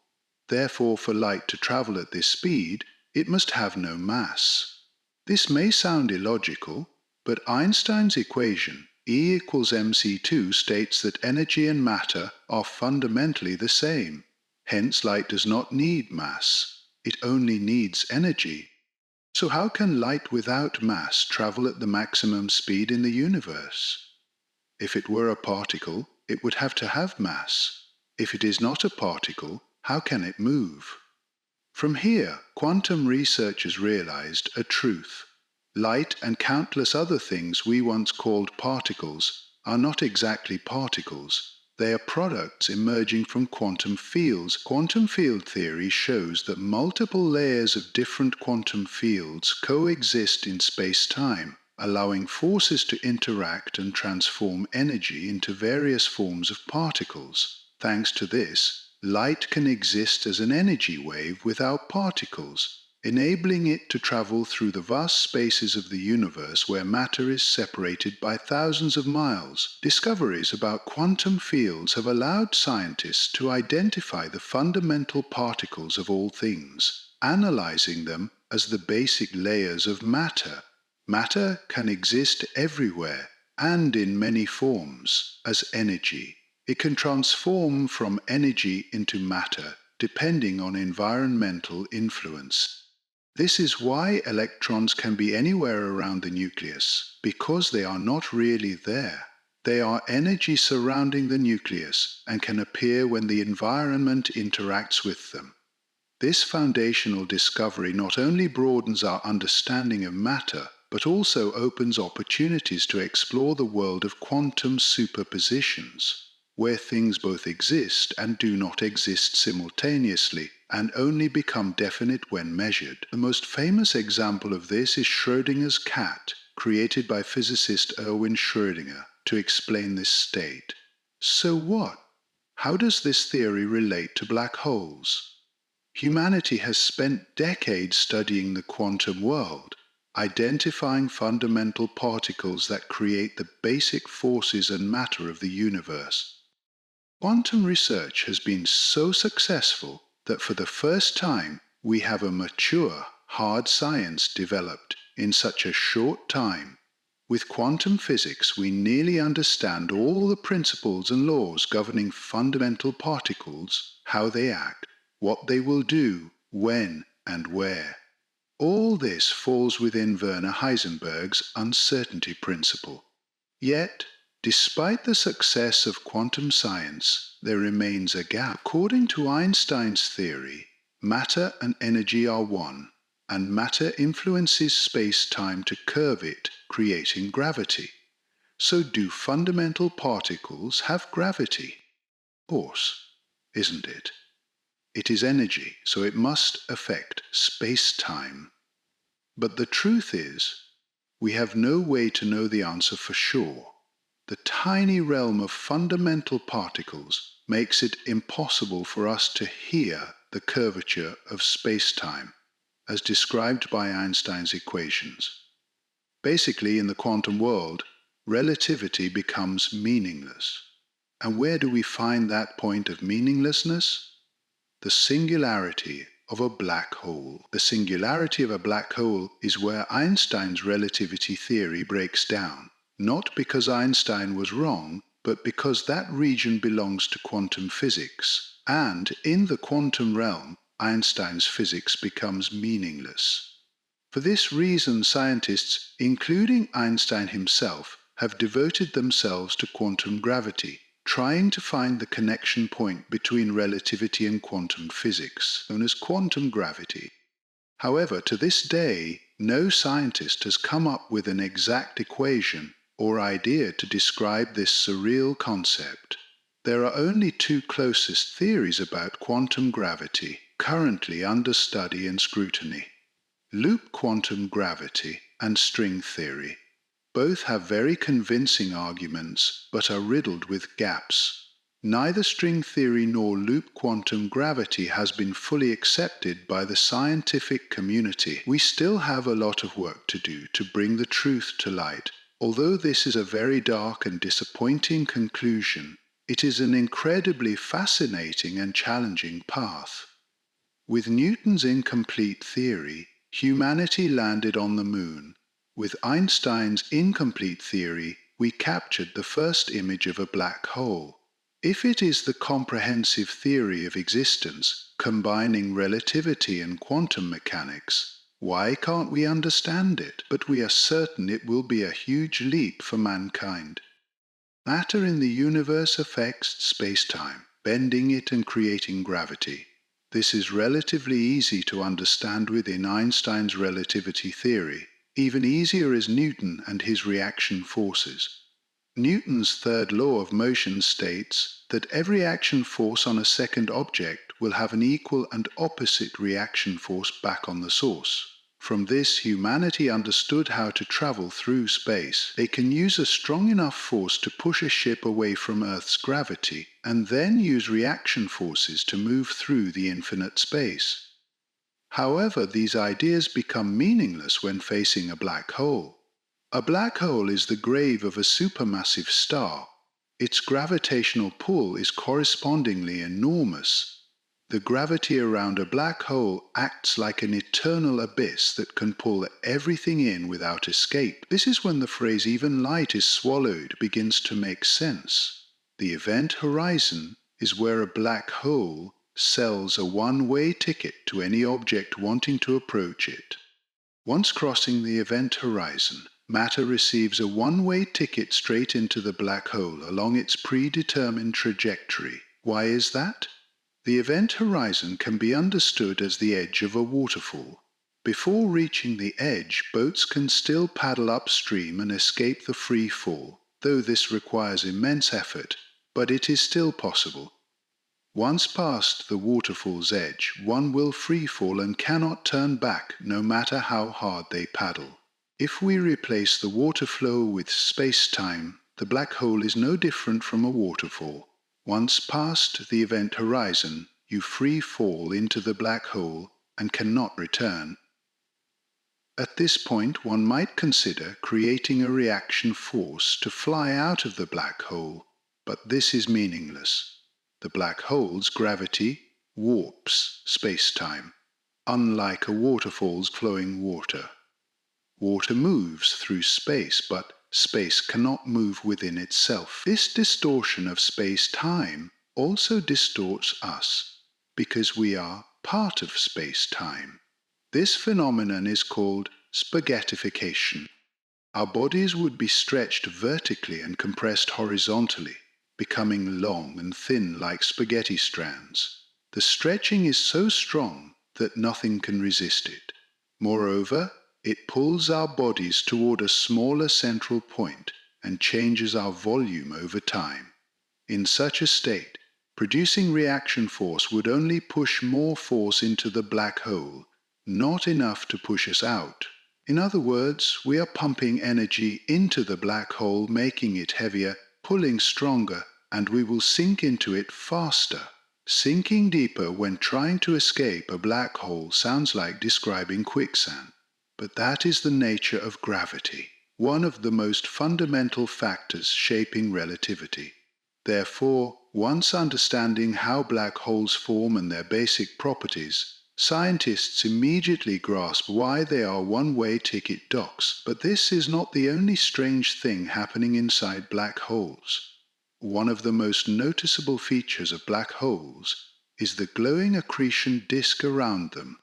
Therefore, for light to travel at this speed, it must have no mass. This may sound illogical, but Einstein's equation, E equals mc2, states that energy and matter are fundamentally the same. Hence, light does not need mass. It only needs energy. So how can light without mass travel at the maximum speed in the universe? If it were a particle, it would have to have mass. If it is not a particle, how can it move? From here, quantum researchers realized a truth. Light and countless other things we once called particles are not exactly particles. They are products emerging from quantum fields. Quantum field theory shows that multiple layers of different quantum fields coexist in space-time, allowing forces to interact and transform energy into various forms of particles. Thanks to this, light can exist as an energy wave without particles, enabling it to travel through the vast spaces of the universe where matter is separated by thousands of miles. Discoveries about quantum fields have allowed scientists to identify the fundamental particles of all things, analyzing them as the basic layers of matter. Matter can exist everywhere and in many forms as energy. It can transform from energy into matter depending on environmental influence. This is why electrons can be anywhere around the nucleus, because they are not really there. They are energy surrounding the nucleus and can appear when the environment interacts with them. This foundational discovery not only broadens our understanding of matter, but also opens opportunities to explore the world of quantum superpositions, where things both exist and do not exist simultaneously, and only become definite when measured. The most famous example of this is Schrödinger's cat, created by physicist Erwin Schrödinger to explain this state. So what? How does this theory relate to black holes? Humanity has spent decades studying the quantum world, identifying fundamental particles that create the basic forces and matter of the universe. Quantum research has been so successful that for the first time we have a mature, hard science developed in such a short time. With quantum physics, we nearly understand all the principles and laws governing fundamental particles, how they act, what they will do, when, and where. All this falls within Werner Heisenberg's uncertainty principle. Yet, despite the success of quantum science, there remains a gap. According to Einstein's theory, matter and energy are one, and matter influences space-time to curve it, creating gravity. So do fundamental particles have gravity? Of course, isn't it? It is energy, so it must affect space-time. But the truth is, we have no way to know the answer for sure. The tiny realm of fundamental particles makes it impossible for us to hear the curvature of space-time, as described by Einstein's equations. Basically, in the quantum world, relativity becomes meaningless. And where do we find that point of meaninglessness? The singularity of a black hole. The singularity of a black hole is where Einstein's relativity theory breaks down, not because Einstein was wrong, but because that region belongs to quantum physics, and in the quantum realm, Einstein's physics becomes meaningless. For this reason, scientists, including Einstein himself, have devoted themselves to quantum gravity, trying to find the connection point between relativity and quantum physics, known as quantum gravity. However, to this day, no scientist has come up with an exact equation or idea to describe this surreal concept. There are only two closest theories about quantum gravity currently under study and scrutiny: loop quantum gravity and string theory. Both have very convincing arguments, but are riddled with gaps. Neither string theory nor loop quantum gravity has been fully accepted by the scientific community. We still have a lot of work to do to bring the truth to light. Although this is a very dark and disappointing conclusion, it is an incredibly fascinating and challenging path. With Newton's incomplete theory, humanity landed on the moon. With Einstein's incomplete theory, we captured the first image of a black hole. If it is the comprehensive theory of existence, combining relativity and quantum mechanics, why can't we understand it? But we are certain it will be a huge leap for mankind. Matter in the universe affects space-time, bending it and creating gravity. This is relatively easy to understand within Einstein's relativity theory. Even easier is Newton and his reaction forces. Newton's third law of motion states that every action force on a second object will have an equal and opposite reaction force back on the source. From this, humanity understood how to travel through space. They can use a strong enough force to push a ship away from Earth's gravity, and then use reaction forces to move through the infinite space. However, these ideas become meaningless when facing a black hole. A black hole is the grave of a supermassive star. Its gravitational pull is correspondingly enormous. The gravity around a black hole acts like an eternal abyss that can pull everything in without escape. This is when the phrase "even light is swallowed" begins to make sense. The event horizon is where a black hole sells a one-way ticket to any object wanting to approach it. Once crossing the event horizon, matter receives a one-way ticket straight into the black hole along its predetermined trajectory. Why is that? The event horizon can be understood as the edge of a waterfall. Before reaching the edge, boats can still paddle upstream and escape the free fall, though this requires immense effort, but it is still possible. Once past the waterfall's edge, one will free fall and cannot turn back no matter how hard they paddle. If we replace the water flow with space-time, the black hole is no different from a waterfall. Once past the event horizon, you free fall into the black hole and cannot return. At this point, one might consider creating a reaction force to fly out of the black hole, but this is meaningless. The black hole's gravity warps space-time, unlike a waterfall's flowing water. Water moves through space, but space cannot move within itself. This distortion of space-time also distorts us, because we are part of space-time. This phenomenon is called spaghettification. Our bodies would be stretched vertically and compressed horizontally, becoming long and thin like spaghetti strands. The stretching is so strong that nothing can resist it. Moreover, it pulls our bodies toward a smaller central point and changes our volume over time. In such a state, producing reaction force would only push more force into the black hole, not enough to push us out. In other words, we are pumping energy into the black hole, making it heavier, pulling stronger, and we will sink into it faster. Sinking deeper when trying to escape a black hole sounds like describing quicksand. But that is the nature of gravity, one of the most fundamental factors shaping relativity. Therefore, once understanding how black holes form and their basic properties, scientists immediately grasp why they are one-way ticket docks. But this is not the only strange thing happening inside black holes. One of the most noticeable features of black holes is the glowing accretion disk around them,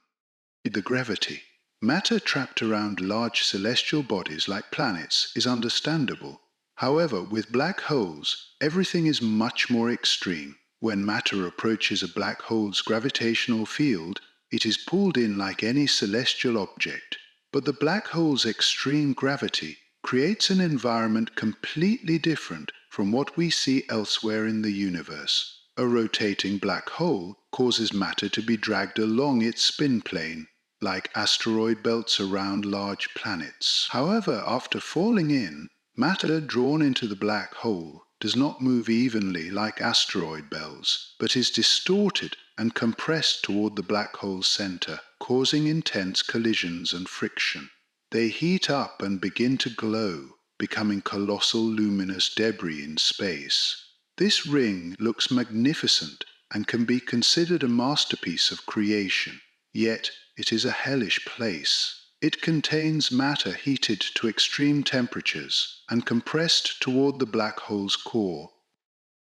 the gravity. Matter trapped around large celestial bodies like planets is understandable. However, with black holes, everything is much more extreme. When matter approaches a black hole's gravitational field, it is pulled in like any celestial object. But the black hole's extreme gravity creates an environment completely different from what we see elsewhere in the universe. A rotating black hole causes matter to be dragged along its spin plane, like asteroid belts around large planets. However, after falling in, matter drawn into the black hole does not move evenly like asteroid belts, but is distorted and compressed toward the black hole's center, causing intense collisions and friction. They heat up and begin to glow, becoming colossal luminous debris in space. This ring looks magnificent and can be considered a masterpiece of creation, yet it is a hellish place. It contains matter heated to extreme temperatures and compressed toward the black hole's core.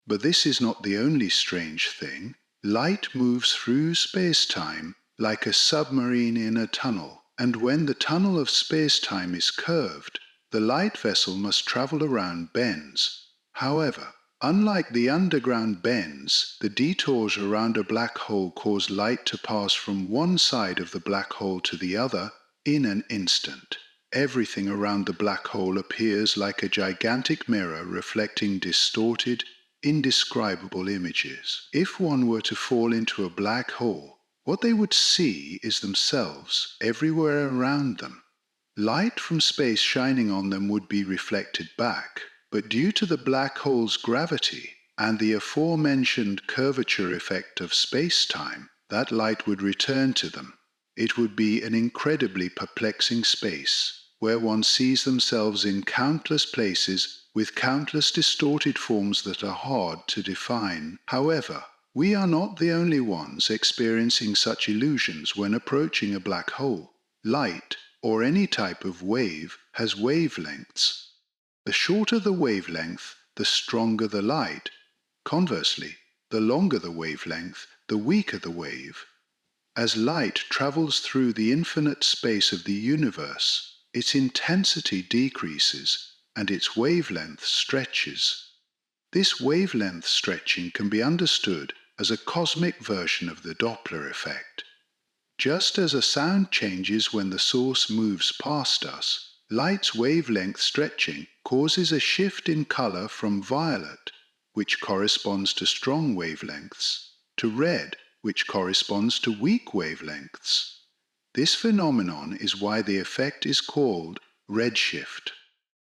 But this is not the only strange thing. Light moves through space-time like a submarine in a tunnel, and when the tunnel of space-time is curved, the light vessel must travel around bends. However, unlike the underground bends, the detours around a black hole cause light to pass from one side of the black hole to the other in an instant. Everything around the black hole appears like a gigantic mirror reflecting distorted, indescribable images. If one were to fall into a black hole, what they would see is themselves everywhere around them. Light from space shining on them would be reflected back, but due to the black hole's gravity and the aforementioned curvature effect of space-time, that light would return to them. It would be an incredibly perplexing space, where one sees themselves in countless places with countless distorted forms that are hard to define. However, we are not the only ones experiencing such illusions when approaching a black hole. Light, or any type of wave, has wavelengths. The shorter the wavelength, the stronger the light. Conversely, the longer the wavelength, the weaker the wave. As light travels through the infinite space of the universe, its intensity decreases and its wavelength stretches. This wavelength stretching can be understood as a cosmic version of the Doppler effect. Just as a sound changes when the source moves past us, light's wavelength stretching causes a shift in color from violet, which corresponds to strong wavelengths, to red, which corresponds to weak wavelengths. This phenomenon is why the effect is called redshift.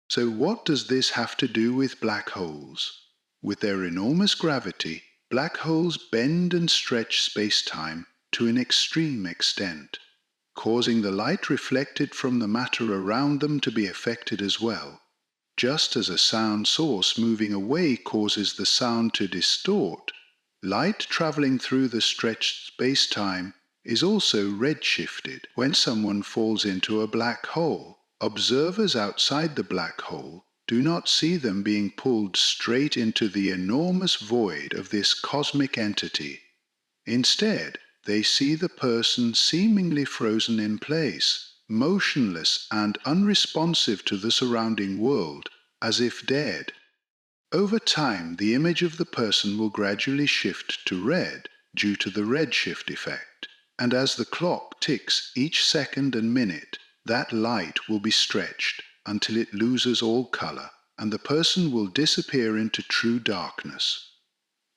So what does this have to do with black holes? With their enormous gravity, black holes bend and stretch space-time to an extreme extent, causing the light reflected from the matter around them to be affected as well. Just as a sound source moving away causes the sound to distort, light traveling through the stretched space-time is also redshifted. When someone falls into a black hole, observers outside the black hole do not see them being pulled straight into the enormous void of this cosmic entity. Instead, they see the person seemingly frozen in place, motionless and unresponsive to the surrounding world, as if dead. Over time, the image of the person will gradually shift to red due to the redshift effect, and as the clock ticks each second and minute, that light will be stretched until it loses all color, and the person will disappear into true darkness.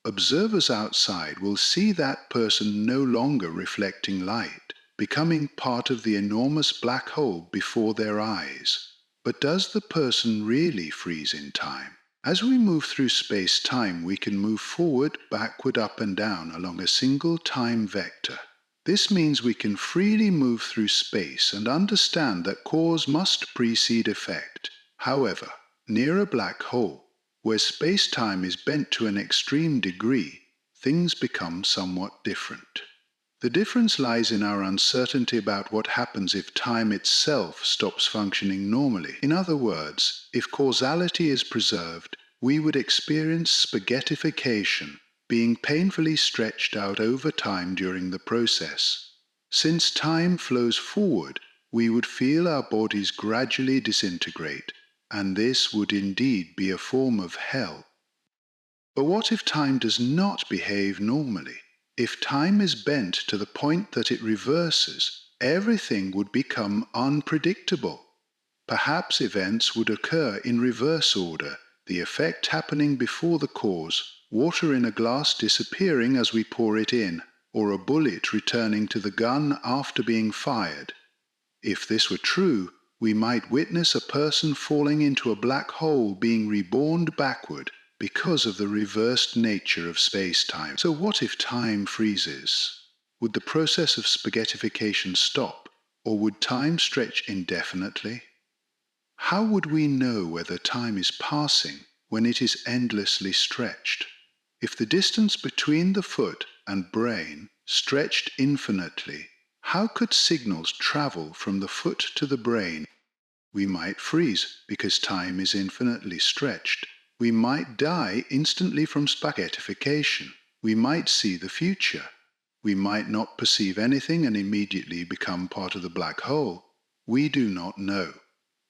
Observers outside will see that person no longer reflecting light, becoming part of the enormous black hole before their eyes. But does the person really freeze in time? As we move through space-time, we can move forward, backward, up and down along a single time vector. This means we can freely move through space and understand that cause must precede effect. However, near a black hole, where space-time is bent to an extreme degree, things become somewhat different. The difference lies in our uncertainty about what happens if time itself stops functioning normally. In other words, if causality is preserved, we would experience spaghettification, being painfully stretched out over time during the process. Since time flows forward, we would feel our bodies gradually disintegrate, and this would indeed be a form of hell. But what if time does not behave normally? If time is bent to the point that it reverses, everything would become unpredictable. Perhaps events would occur in reverse order, the effect happening before the cause, water in a glass disappearing as we pour it in, or a bullet returning to the gun after being fired. If this were true, we might witness a person falling into a black hole being reborn backward because of the reversed nature of space-time. So what if time freezes? Would the process of spaghettification stop, or would time stretch indefinitely? How would we know whether time is passing when it is endlessly stretched? If the distance between the foot and brain stretched infinitely, how could signals travel from the foot to the brain? We might freeze because time is infinitely stretched. We might die instantly from spaghettification. We might see the future. We might not perceive anything and immediately become part of the black hole. We do not know.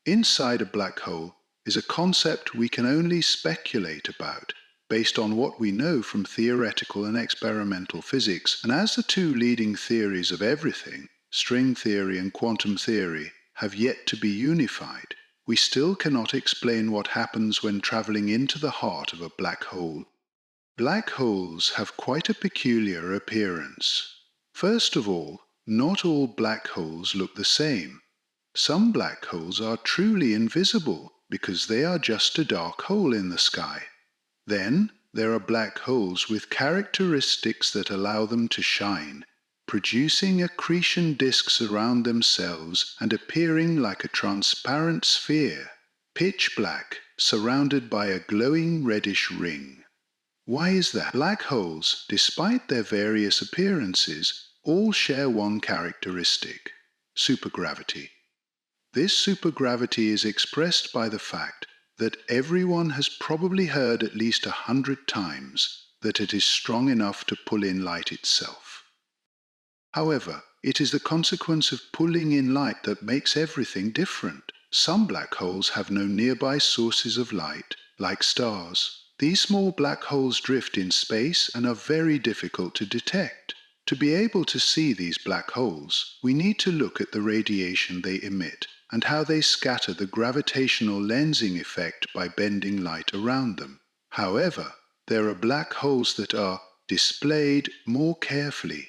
Inside a black hole is a concept we can only speculate about, based on what we know from theoretical and experimental physics, and as the two leading theories of everything, string theory and quantum theory, have yet to be unified, we still cannot explain what happens when traveling into the heart of a black hole. Black holes have quite a peculiar appearance. First of all, not all black holes look the same. Some black holes are truly invisible because they are just a dark hole in the sky. Then there are black holes with characteristics that allow them to shine, producing accretion disks around themselves and appearing like a transparent sphere, pitch black, surrounded by a glowing reddish ring. Why is that? Black holes, despite their various appearances, all share one characteristic: supergravity. This supergravity is expressed by the fact that everyone has probably heard at least 100 times, that it is strong enough to pull in light itself. However, it is the consequence of pulling in light that makes everything different. Some black holes have no nearby sources of light, like stars. These small black holes drift in space and are very difficult to detect. To be able to see these black holes, we need to look at the radiation they emit and how they scatter the gravitational lensing effect by bending light around them. However, there are black holes that are displayed more carefully.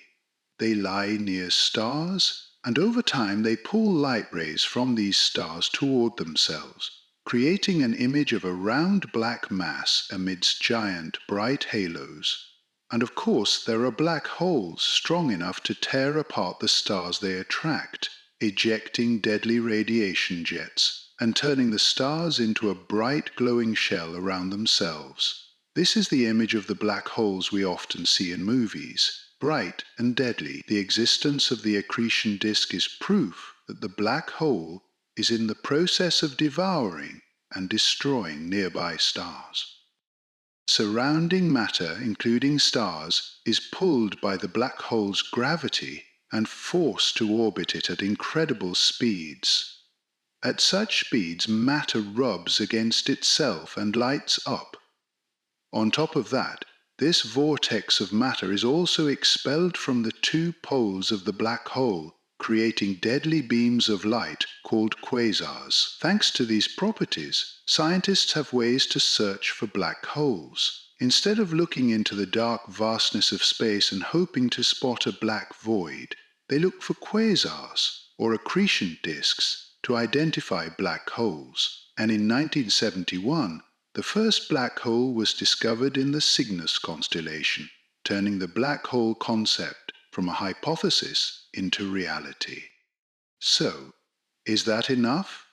They lie near stars, and over time they pull light rays from these stars toward themselves, creating an image of a round black mass amidst giant, bright halos. And of course, there are black holes strong enough to tear apart the stars they attract, ejecting deadly radiation jets and turning the stars into a bright glowing shell around themselves. This is the image of the black holes we often see in movies. Bright and deadly, the existence of the accretion disk is proof that the black hole is in the process of devouring and destroying nearby stars. Surrounding matter, including stars, is pulled by the black hole's gravity and forced to orbit it at incredible speeds. At such speeds, matter rubs against itself and lights up. On top of that, this vortex of matter is also expelled from the two poles of the black hole, creating deadly beams of light called quasars. Thanks to these properties, scientists have ways to search for black holes. Instead of looking into the dark vastness of space and hoping to spot a black void, they look for quasars, or accretion disks, to identify black holes. And in 1971, the first black hole was discovered in the Cygnus constellation, turning the black hole concept from a hypothesis into reality. So, is that enough?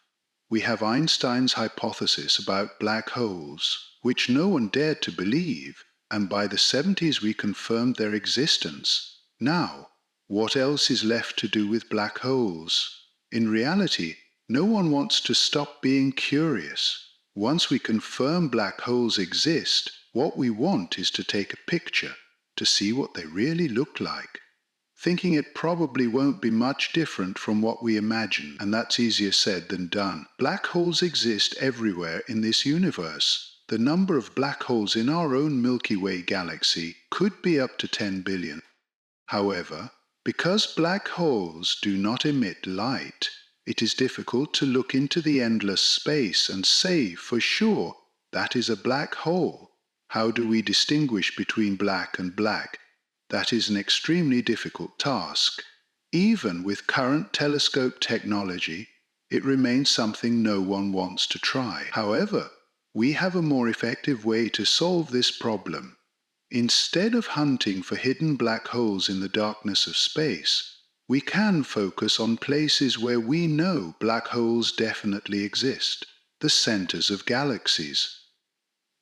We have Einstein's hypothesis about black holes, which no one dared to believe, and by the 70s we confirmed their existence. Now, what else is left to do with black holes? In reality, no one wants to stop being curious. Once we confirm black holes exist, what we want is to take a picture to see what they really look like. Thinking it probably won't be much different from what we imagine, and that's easier said than done. Black holes exist everywhere in this universe. The number of black holes in our own Milky Way galaxy could be up to 10 billion. However, because black holes do not emit light, it is difficult to look into the endless space and say for sure that is a black hole. How do we distinguish between black and black? That is an extremely difficult task. Even with current telescope technology, it remains something no one wants to try. However, we have a more effective way to solve this problem. Instead of hunting for hidden black holes in the darkness of space, we can focus on places where we know black holes definitely exist, the centers of galaxies.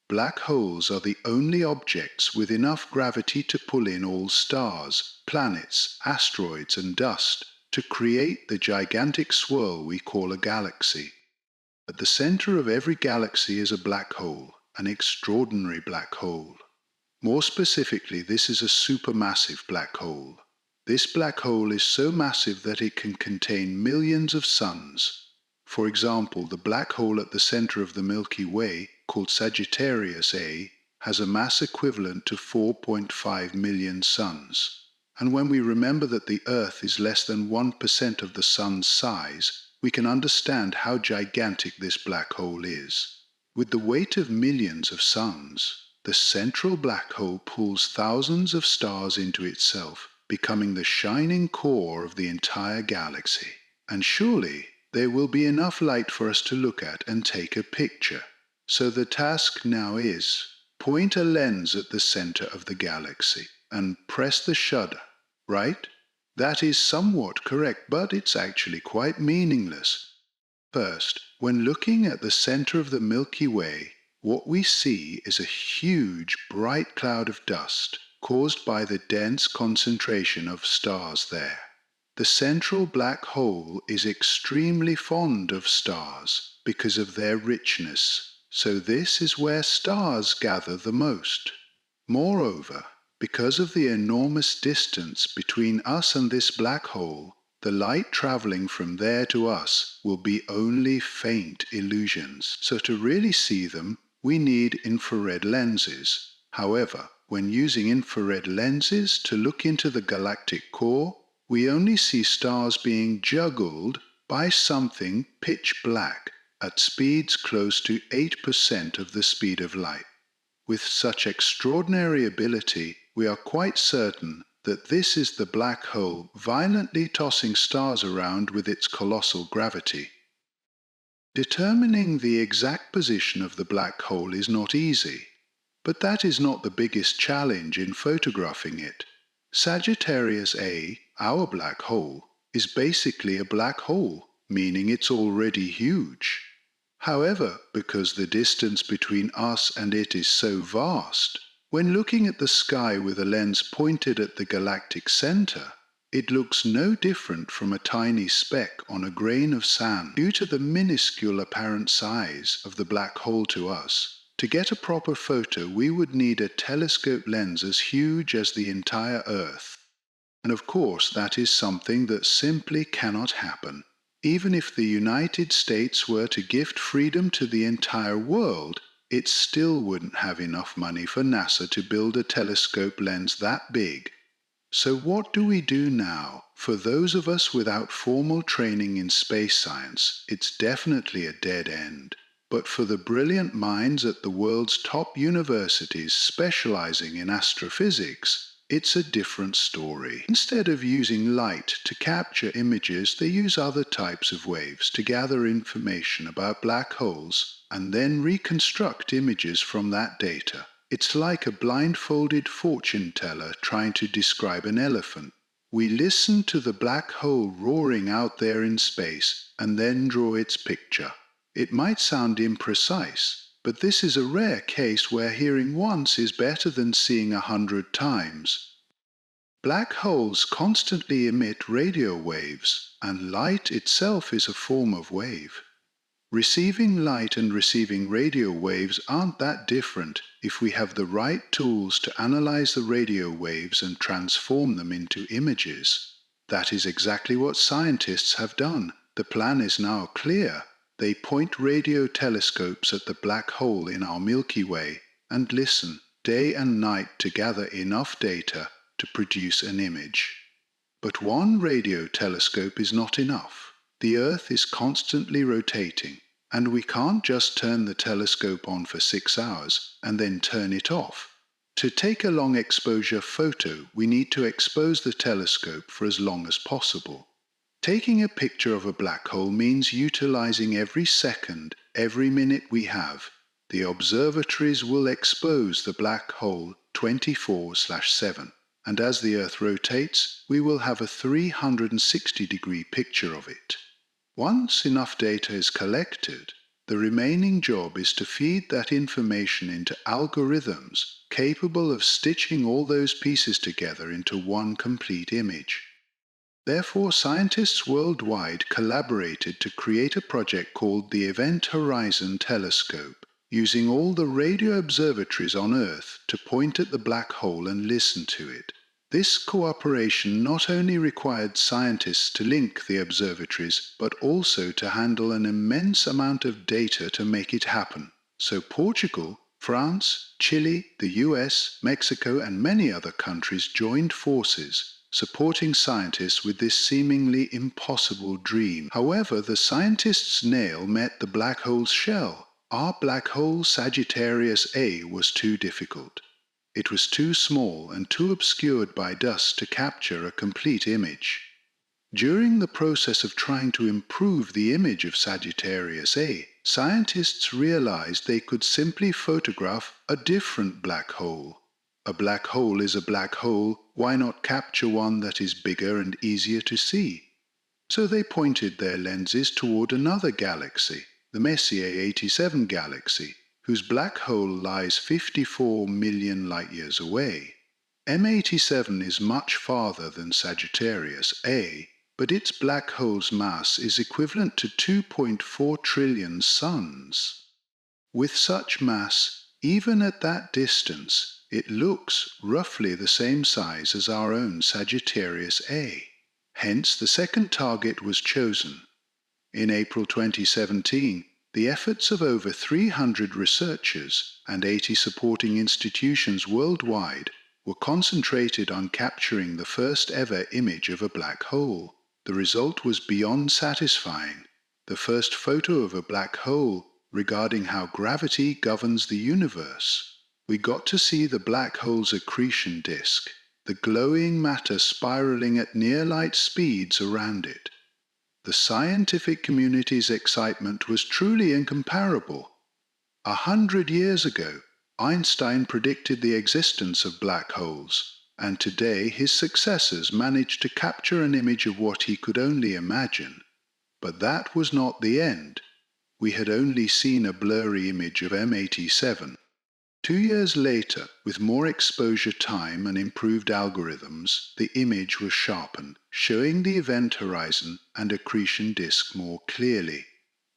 Black holes are the only objects with enough gravity to pull in all stars, planets, asteroids, and dust to create the gigantic swirl we call a galaxy. At the center of every galaxy is a black hole, an extraordinary black hole. More specifically, this is a supermassive black hole. This black hole is so massive that it can contain millions of suns. For example, the black hole at the center of the Milky Way, called Sagittarius A, has a mass equivalent to 4.5 million suns. And when we remember that the Earth is less than 1% of the Sun's size, we can understand how gigantic this black hole is. With the weight of millions of suns, the central black hole pulls thousands of stars into itself, becoming the shining core of the entire galaxy. And surely there will be enough light for us to look at and take a picture. So the task now is, point a lens at the center of the galaxy and press the shutter, right? That is somewhat correct, but it's actually quite meaningless. First, when looking at the center of the Milky Way, what we see is a huge bright cloud of dust caused by the dense concentration of stars there. The central black hole is extremely fond of stars because of their richness, so this is where stars gather the most. Moreover, because of the enormous distance between us and this black hole, the light traveling from there to us will be only faint illusions. So to really see them, we need infrared lenses. However, when using infrared lenses to look into the galactic core, we only see stars being juggled by something pitch black at speeds close to 8% of the speed of light. With such extraordinary ability, we are quite certain that this is the black hole violently tossing stars around with its colossal gravity. Determining the exact position of the black hole is not easy, but that is not the biggest challenge in photographing it. Sagittarius A, our black hole, is basically a black hole, meaning it's already huge. However, because the distance between us and it is so vast, when looking at the sky with a lens pointed at the galactic center, it looks no different from a tiny speck on a grain of sand. Due to the minuscule apparent size of the black hole to us, to get a proper photo we would need a telescope lens as huge as the entire Earth. And of course that is something that simply cannot happen. Even if the United States were to gift freedom to the entire world, it still wouldn't have enough money for NASA to build a telescope lens that big. So what do we do now? For those of us without formal training in space science, it's definitely a dead end. But for the brilliant minds at the world's top universities specializing in astrophysics, it's a different story. Instead of using light to capture images, they use other types of waves to gather information about black holes and then reconstruct images from that data. It's like a blindfolded fortune teller trying to describe an elephant. We listen to the black hole roaring out there in space and then draw its picture. It might sound imprecise, but this is a rare case where hearing once is better than seeing 100 times. Black holes constantly emit radio waves, and light itself is a form of wave. Receiving light and receiving radio waves aren't that different if we have the right tools to analyze the radio waves and transform them into images. That is exactly what scientists have done. The plan is now clear. They point radio telescopes at the black hole in our Milky Way and listen day and night to gather enough data to produce an image. But one radio telescope is not enough. The Earth is constantly rotating, and we can't just turn the telescope on for 6 hours and then turn it off. To take a long exposure photo, we need to expose the telescope for as long as possible. Taking a picture of a black hole means utilizing every second, every minute we have. The observatories will expose the black hole 24/7, and as the Earth rotates, we will have a 360-degree picture of it. Once enough data is collected, the remaining job is to feed that information into algorithms capable of stitching all those pieces together into one complete image. Therefore, scientists worldwide collaborated to create a project called the Event Horizon Telescope, using all the radio observatories on Earth to point at the black hole and listen to it. This cooperation not only required scientists to link the observatories, but also to handle an immense amount of data to make it happen. So Portugal, France, Chile, the US, Mexico, and many other countries joined forces, supporting scientists with this seemingly impossible dream. However, the scientists' nail met the black hole's shell. Our black hole Sagittarius A was too difficult. It was too small and too obscured by dust to capture a complete image. During the process of trying to improve the image of Sagittarius A, scientists realized they could simply photograph a different black hole. A black hole is a black hole, why not capture one that is bigger and easier to see? So they pointed their lenses toward another galaxy, the Messier 87 galaxy, whose black hole lies 54 million light-years away. M87 is much farther than Sagittarius A, but its black hole's mass is equivalent to 2.4 trillion suns. With such mass, even at that distance, it looks roughly the same size as our own Sagittarius A. Hence, the second target was chosen. In April 2017, the efforts of over 300 researchers and 80 supporting institutions worldwide were concentrated on capturing the first ever image of a black hole. The result was beyond satisfying. The first photo of a black hole regarding how gravity governs the universe. We got to see the black hole's accretion disk, the glowing matter spiraling at near-light speeds around it. The scientific community's excitement was truly incomparable. 100 years ago, Einstein predicted the existence of black holes, and today his successors managed to capture an image of what he could only imagine. But that was not the end. We had only seen a blurry image of M87. 2 years later, with more exposure time and improved algorithms, the image was sharpened, showing the event horizon and accretion disk more clearly.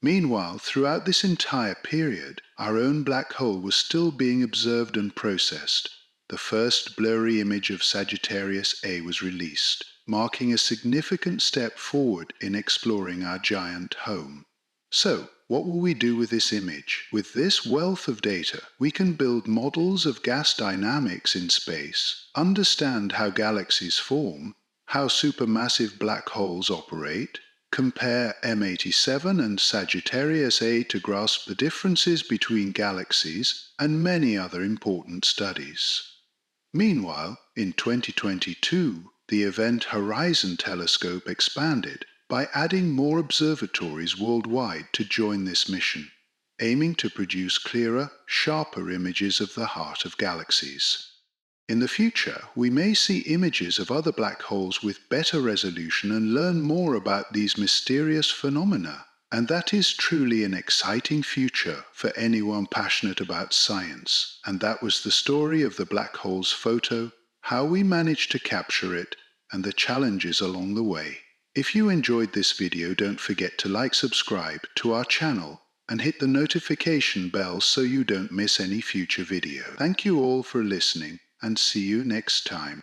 Meanwhile, throughout this entire period, our own black hole was still being observed and processed. The first blurry image of Sagittarius A was released, marking a significant step forward in exploring our giant home. So, what will we do with this image? With this wealth of data, we can build models of gas dynamics in space, understand how galaxies form, how supermassive black holes operate, compare M87 and Sagittarius A to grasp the differences between galaxies, and many other important studies. Meanwhile, in 2022, the Event Horizon Telescope expanded by adding more observatories worldwide to join this mission, aiming to produce clearer, sharper images of the heart of galaxies. In the future, we may see images of other black holes with better resolution and learn more about these mysterious phenomena. And that is truly an exciting future for anyone passionate about science. And that was the story of the black hole's photo, how we managed to capture it, and the challenges along the way. If you enjoyed this video, don't forget to subscribe to our channel and hit the notification bell so you don't miss any future video. Thank you all for listening, and see you next time.